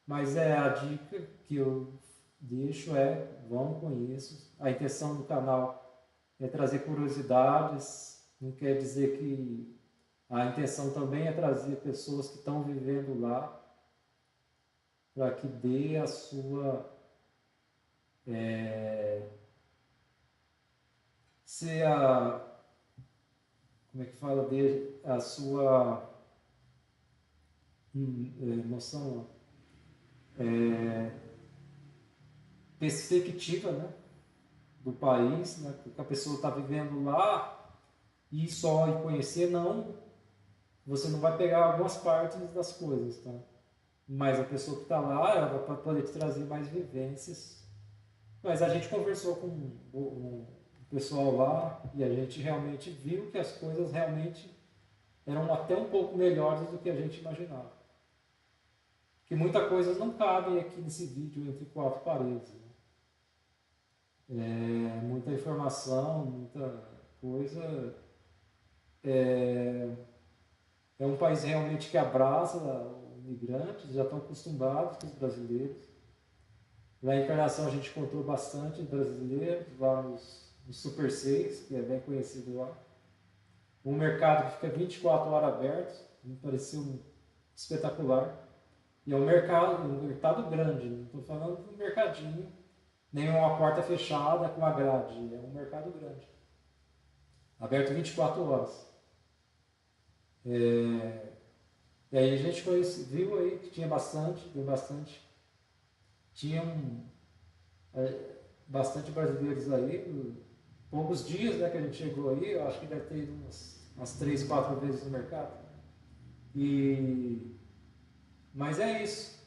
[SPEAKER 1] Mas a dica que eu deixo vão, conheçam. A intenção do canal é trazer curiosidades, não quer dizer que a intenção também é trazer pessoas que estão vivendo lá, para que dê a sua ser a, como é que fala, dê a sua noção, perspectiva, né, do país, né, que a pessoa está vivendo lá e só e conhecer, não, você não vai pegar algumas partes das coisas, tá? Mas a pessoa que está lá, ela vai poder te trazer mais vivências. Mas a gente conversou com o pessoal lá e a gente realmente viu que as coisas realmente eram até um pouco melhores do que a gente imaginava. Que muita coisa não cabe aqui nesse vídeo entre quatro paredes. Né? Muita informação, muita coisa. É um país realmente que abraça os imigrantes, já estão acostumados com os brasileiros. Lá em Encarnação a gente encontrou bastante brasileiros, lá nos Super 6, que é bem conhecido lá. Um mercado que fica 24 horas aberto, me pareceu espetacular. E é um mercado grande, não estou falando de um mercadinho, nem uma porta fechada com a grade, é um mercado grande. Aberto 24 horas. E aí a gente viu aí que tinha bastante, tinha bastante brasileiros aí, poucos dias, né, que a gente chegou aí, eu acho que deve ter ido umas 3, 4 vezes no mercado. Mas é isso.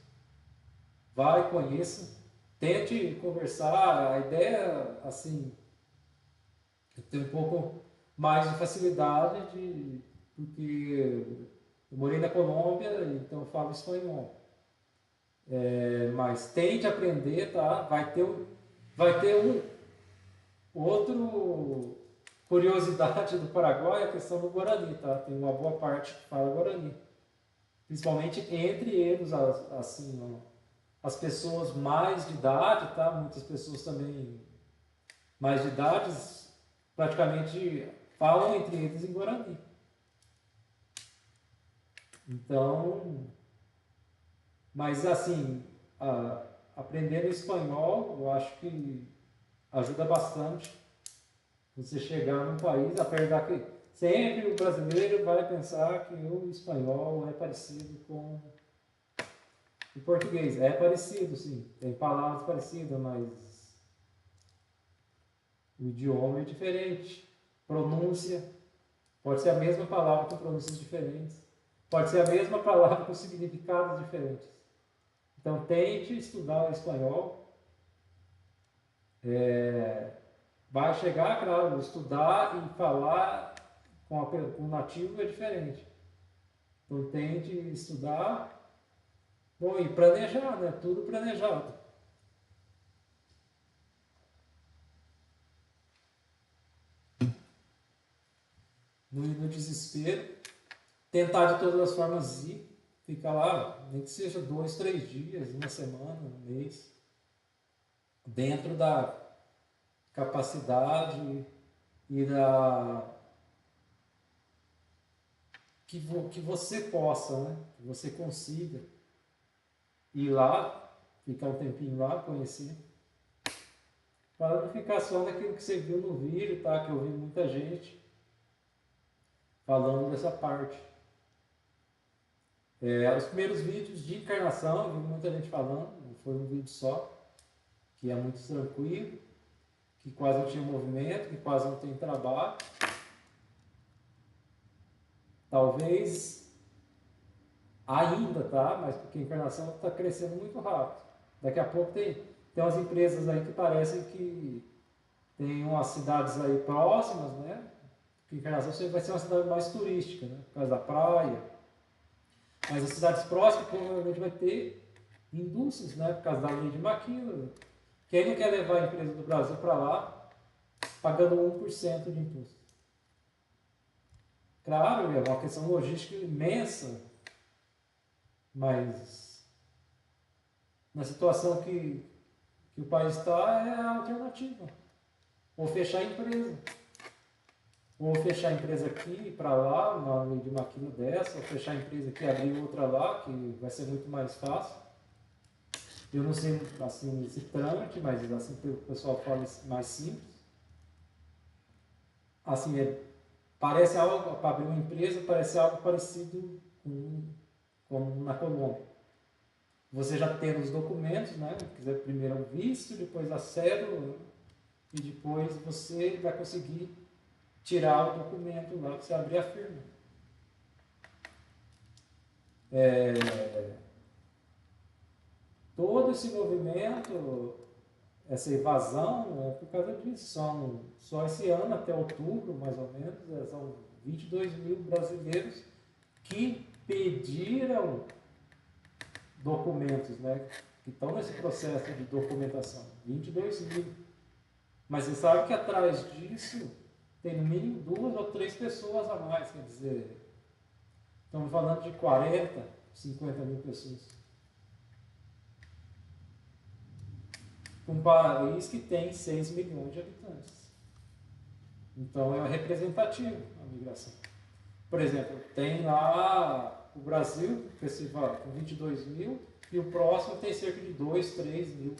[SPEAKER 1] Vai, conheça, tente conversar. A ideia, assim, é ter um pouco mais de facilidade, porque eu morei na Colômbia, então eu falo espanhol. Mas tente aprender, tá? Vai ter um outro curiosidade do Paraguai, a questão do Guarani, tá? Tem uma boa parte que fala Guarani. Principalmente entre eles, assim, ó, as pessoas mais de idade, tá? Muitas pessoas também mais de idade praticamente falam entre eles em Guarani. Então, mas assim, aprendendo espanhol, eu acho que ajuda bastante você chegar num país, apesar que sempre o brasileiro vai pensar que o espanhol é parecido com o português. É parecido, sim, tem palavras parecidas, mas o idioma é diferente. Pronúncia, pode ser a mesma palavra com pronúncias diferentes. Pode ser a mesma palavra com significados diferentes. Então tente estudar o espanhol. Vai chegar, claro, estudar e falar com o nativo é diferente. Então tente estudar. Bom, e planejar, né? Tudo planejado. No desespero, tentar de todas as formas ir, ficar lá, nem que seja 2, 3 dias, uma semana, um mês, dentro da capacidade e que você possa, né? Que você consiga ir lá, ficar um tempinho lá, conhecer, para não ficar só naquilo que você viu no vídeo, tá? Que eu vi muita gente falando dessa parte. Os primeiros vídeos de encarnação, eu vi muita gente falando, não foi um vídeo só, que é muito tranquilo, que quase não tinha movimento, que quase não tem trabalho. Talvez ainda, tá? Mas porque a encarnação está crescendo muito rápido. Daqui a pouco tem umas empresas aí que parecem que tem umas cidades aí próximas, né? Porque a encarnação vai ser uma cidade mais turística, né? Por causa da praia. Mas as cidades próximas provavelmente vai ter indústrias, né? Por causa da lei de Maquila. Quem não quer levar a empresa do Brasil para lá pagando 1% de imposto? Claro, é uma questão logística imensa. Mas na situação que o país está, é a alternativa. Ou fechar a empresa. Ou fechar a empresa aqui para lá, uma lei de maquina dessa, ou fechar a empresa aqui e abrir outra lá, que vai ser muito mais fácil. Eu não sei assim esse trâmite, mas assim que o pessoal fala mais simples. Assim, parece algo, para abrir uma empresa, parece algo parecido com na Colômbia. Você já tendo os documentos, né? Quiser primeiro o visto, depois a cédula, e depois você vai conseguir tirar o documento lá para você abrir a firma. Todo esse movimento, essa evasão, é por causa disso. Só esse ano, até outubro, mais ou menos, são 22 mil brasileiros que pediram documentos, né? Que estão nesse processo de documentação. 22 mil. Mas você sabe que atrás disso tem no mínimo 2 ou 3 pessoas a mais. Quer dizer, estamos falando de 40, 50 mil pessoas. Um país que tem 6 milhões de habitantes. Então é representativo a migração. Por exemplo, tem lá o Brasil, festival com 22 mil, e o próximo tem cerca de 2, 3 mil.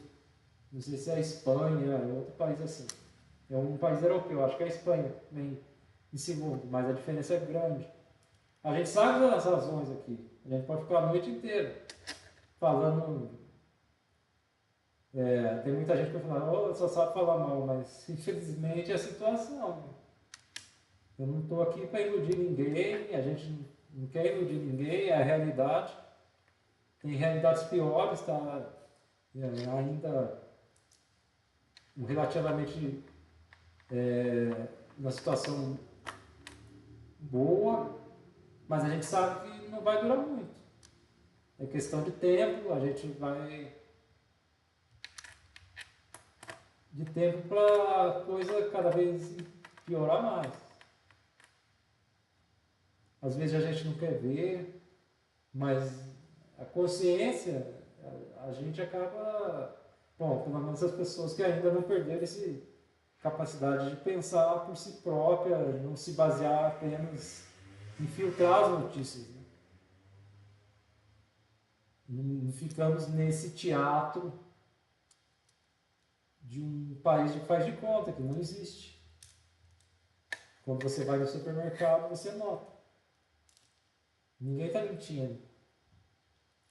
[SPEAKER 1] Não sei se é a Espanha, é outro país assim. É um país europeu, acho que é a Espanha, vem em segundo, mas a diferença é grande. A gente sabe das razões aqui. A gente pode ficar a noite inteira falando. Tem muita gente que vai falar, oh, só sabe falar mal, mas infelizmente é a situação. Eu não estou aqui para iludir ninguém, a gente não quer iludir ninguém, é a realidade. Tem realidades piores, está ainda relativamente uma situação boa, mas a gente sabe que não vai durar muito. É questão de tempo, a gente vai de tempo para a coisa cada vez piorar mais. Às vezes a gente não quer ver, mas a consciência, a gente acaba, bom, pelo menos as pessoas que ainda não perderam essa capacidade de pensar por si própria, não se basear apenas em filtrar as notícias. Né? Não ficamos nesse teatro de um país que faz de conta, que não existe. Quando você vai no supermercado, você nota. Ninguém está mentindo.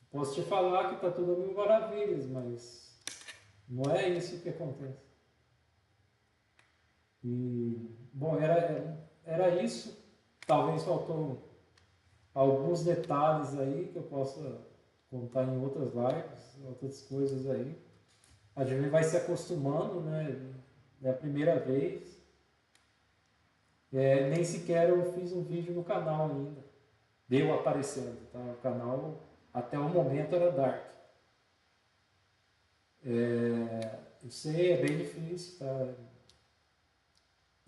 [SPEAKER 1] Posso te falar que está tudo a mil maravilhas, mas não é isso que acontece. E, bom, era isso. Talvez faltou alguns detalhes aí que eu possa contar em outras lives, outras coisas aí. A gente vai se acostumando, né? É a primeira vez. Nem sequer eu fiz um vídeo no canal ainda. Deu aparecendo, tá? O canal até o momento era dark. Eu sei, é bem difícil, tá?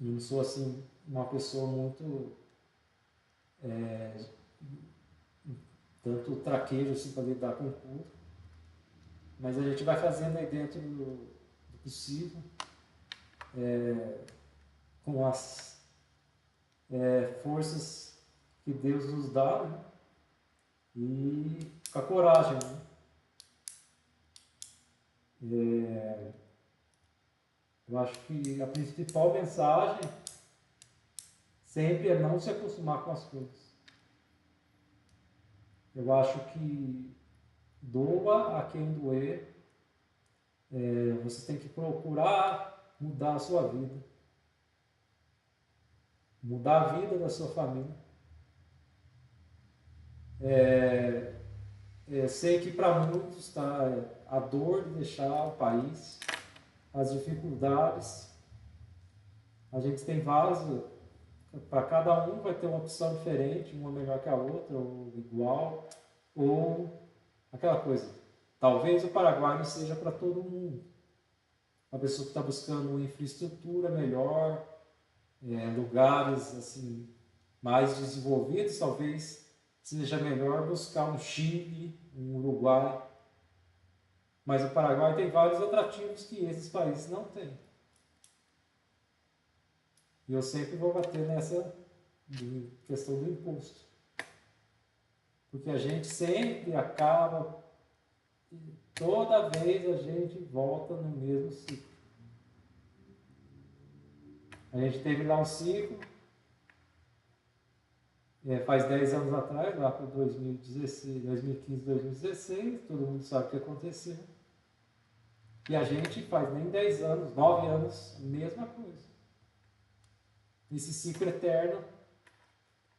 [SPEAKER 1] Eu não sou assim uma pessoa muito tanto traquejo assim para lidar com o público, mas a gente vai fazendo aí dentro do possível, com as forças que Deus nos dá, né? E com a coragem, né? Eu acho que a principal mensagem sempre é não se acostumar com as coisas. Eu acho que doa a quem doer, você tem que procurar mudar a sua vida, mudar a vida da sua família. Sei que para muitos está a dor de deixar o país, as dificuldades. A gente tem vários, para cada um vai ter uma opção diferente, uma melhor que a outra, ou igual, ou aquela coisa. Talvez o Paraguai não seja para todo mundo. A pessoa que está buscando uma infraestrutura melhor, lugares assim mais desenvolvidos, talvez seja melhor buscar um Chile, um Uruguai. Mas o Paraguai tem vários atrativos que esses países não têm. E eu sempre vou bater nessa questão do imposto. Porque a gente sempre acaba, toda vez a gente volta no mesmo ciclo. A gente teve lá um ciclo, faz 10 anos atrás, lá para 2016, 2015, 2016, todo mundo sabe o que aconteceu. E a gente faz nem 10 anos, 9 anos, mesma coisa. Esse ciclo eterno.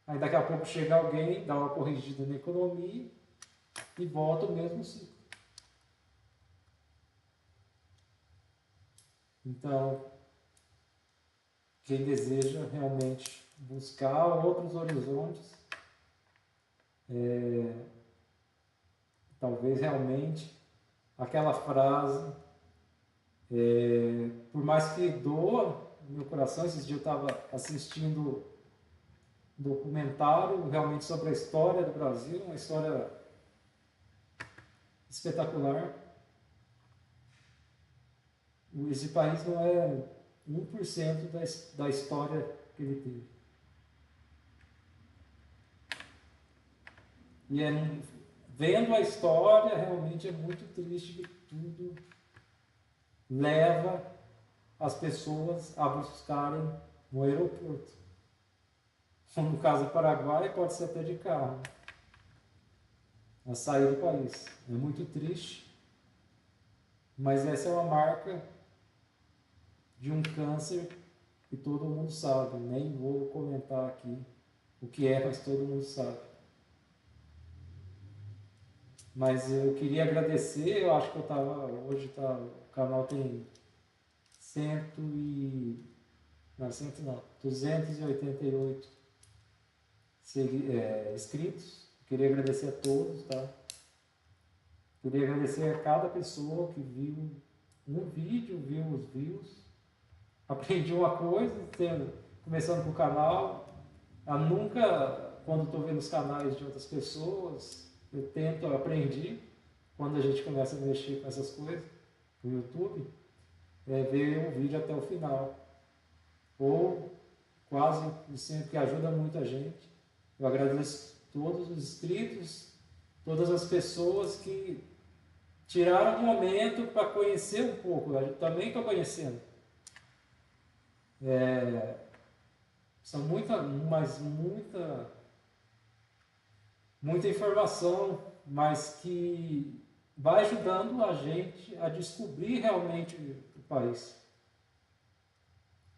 [SPEAKER 1] Aí daqui a pouco chega alguém, dá uma corrigida na economia e volta o mesmo ciclo. Então, quem deseja realmente buscar outros horizontes, talvez realmente aquela frase, por mais que doa no meu coração, esses dias eu estava assistindo um documentário realmente sobre a história do Brasil, uma história espetacular. Esse país não é 1% da história que ele teve. E vendo a história, realmente é muito triste que tudo leva as pessoas a buscarem no aeroporto. No caso do Paraguai, pode ser até de carro, a sair do país. É muito triste, mas essa é uma marca de um câncer que todo mundo sabe. Nem vou comentar aqui o que é, mas todo mundo sabe. Mas eu queria agradecer, eu acho que eu estava, hoje o canal tem 288 inscritos. Queria agradecer a todos, tá? Queria agradecer a cada pessoa que viu um vídeo, viu os views. Aprendi uma coisa, começando com o canal. Eu nunca, quando estou vendo os canais de outras pessoas, eu aprendi, quando a gente começa a mexer com essas coisas, no YouTube, ver o vídeo até o final. Ou quase sempre, que ajuda muito a gente. Eu agradeço todos os inscritos, todas as pessoas que tiraram um momento para conhecer um pouco. Eu também estou conhecendo. São muita informação, mas que vai ajudando a gente a descobrir realmente o país.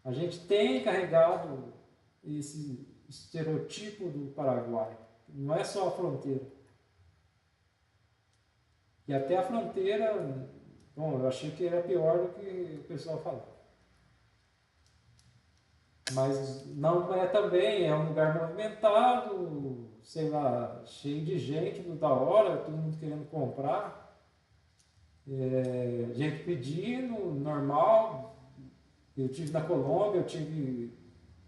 [SPEAKER 1] A gente tem carregado esse estereotipo do Paraguai. Não é só a fronteira. E até a fronteira, bom, eu achei que era pior do que o pessoal falava. Mas não é também, é um lugar movimentado, sei lá, cheio de gente, tudo da hora, todo mundo querendo comprar. Gente pedindo, normal. Eu tive na Colômbia, eu tive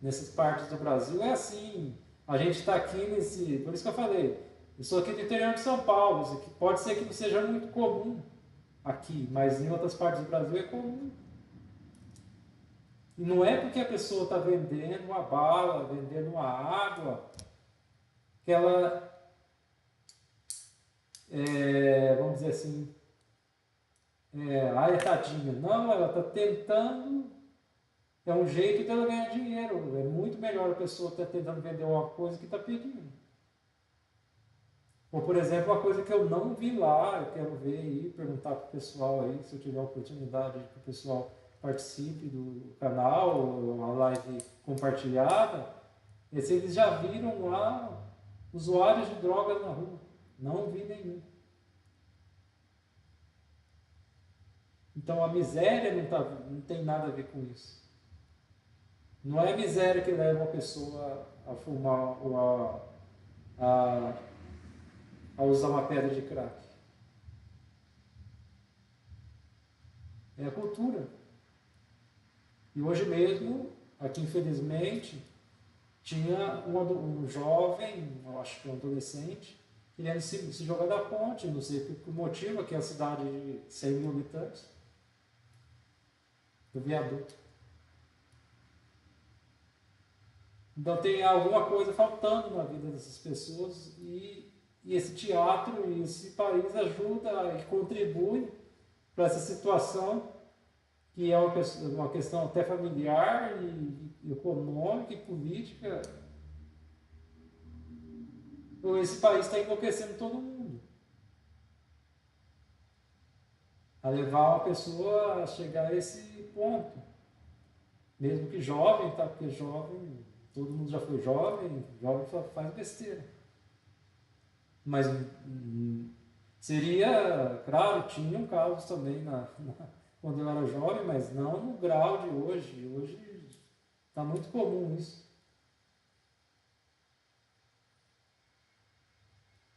[SPEAKER 1] nessas partes do Brasil, é assim. A gente está aqui nesse. Por isso que eu falei, eu sou aqui do interior de São Paulo, isso aqui pode ser que não seja muito comum aqui, mas em outras partes do Brasil é comum. E não é porque a pessoa está vendendo uma bala, vendendo uma água, que ela, vamos dizer assim, tadinha. Não, ela está tentando, é um jeito dela ganhar dinheiro. É muito melhor a pessoa estar tentando vender uma coisa que está pedindo. Ou, por exemplo, uma coisa que eu não vi lá, eu quero ver aí, perguntar para o pessoal aí, se eu tiver a oportunidade que o pessoal participe do canal, uma live compartilhada, se eles já viram lá usuários de drogas na rua. Não vi nenhum. Então a miséria não tem nada a ver com isso. Não é a miséria que leva uma pessoa a fumar ou a usar uma pedra de crack. É a cultura. E hoje mesmo, aqui infelizmente, tinha um jovem, eu acho que um adolescente, querendo se jogar da ponte, não sei por motivo, aqui é a cidade de 100 mil habitantes, do viaduto. Então tem alguma coisa faltando na vida dessas pessoas e esse teatro e esse país ajuda e contribui para essa situação que é uma questão até familiar e econômica e política. Esse país está enlouquecendo todo mundo. A levar uma pessoa a chegar a esse ponto. Mesmo que jovem, tá? Porque jovem, todo mundo já foi jovem, jovem só faz besteira. Mas seria, claro, tinham casos também quando eu era jovem, mas não no grau de hoje. Hoje está muito comum isso.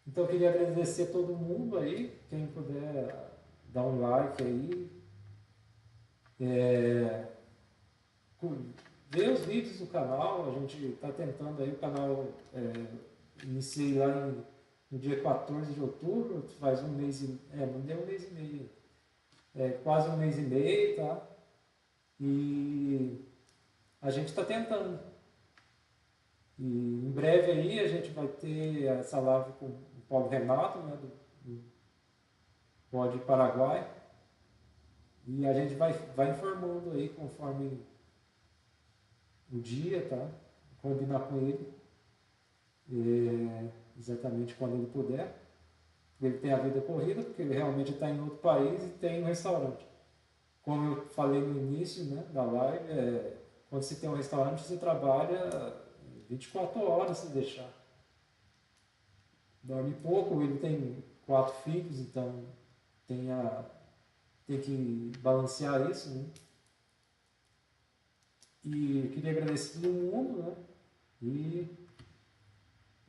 [SPEAKER 1] Então eu queria agradecer a todo mundo aí, quem puder dar um like aí, ver os vídeos do canal, a gente está tentando aí, o canal iniciei lá no dia 14 de outubro, faz um mês e não deu um mês e meio, quase um mês e meio, tá? E a gente está tentando. E em breve aí a gente vai ter essa live com o Paulo Renato, né, do Pod Paraguai. E a gente vai informando aí conforme o dia, tá? Combinar com ele exatamente quando ele puder. Ele tem a vida corrida, porque ele realmente está em outro país e tem um restaurante. Como eu falei no início, né, da live, quando você tem um restaurante, você trabalha 24 horas se deixar. Dorme pouco, ele tem 4 filhos, então tem que balancear isso, né? E queria agradecer a todo mundo, né? E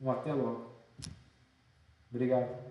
[SPEAKER 1] até logo. Obrigado.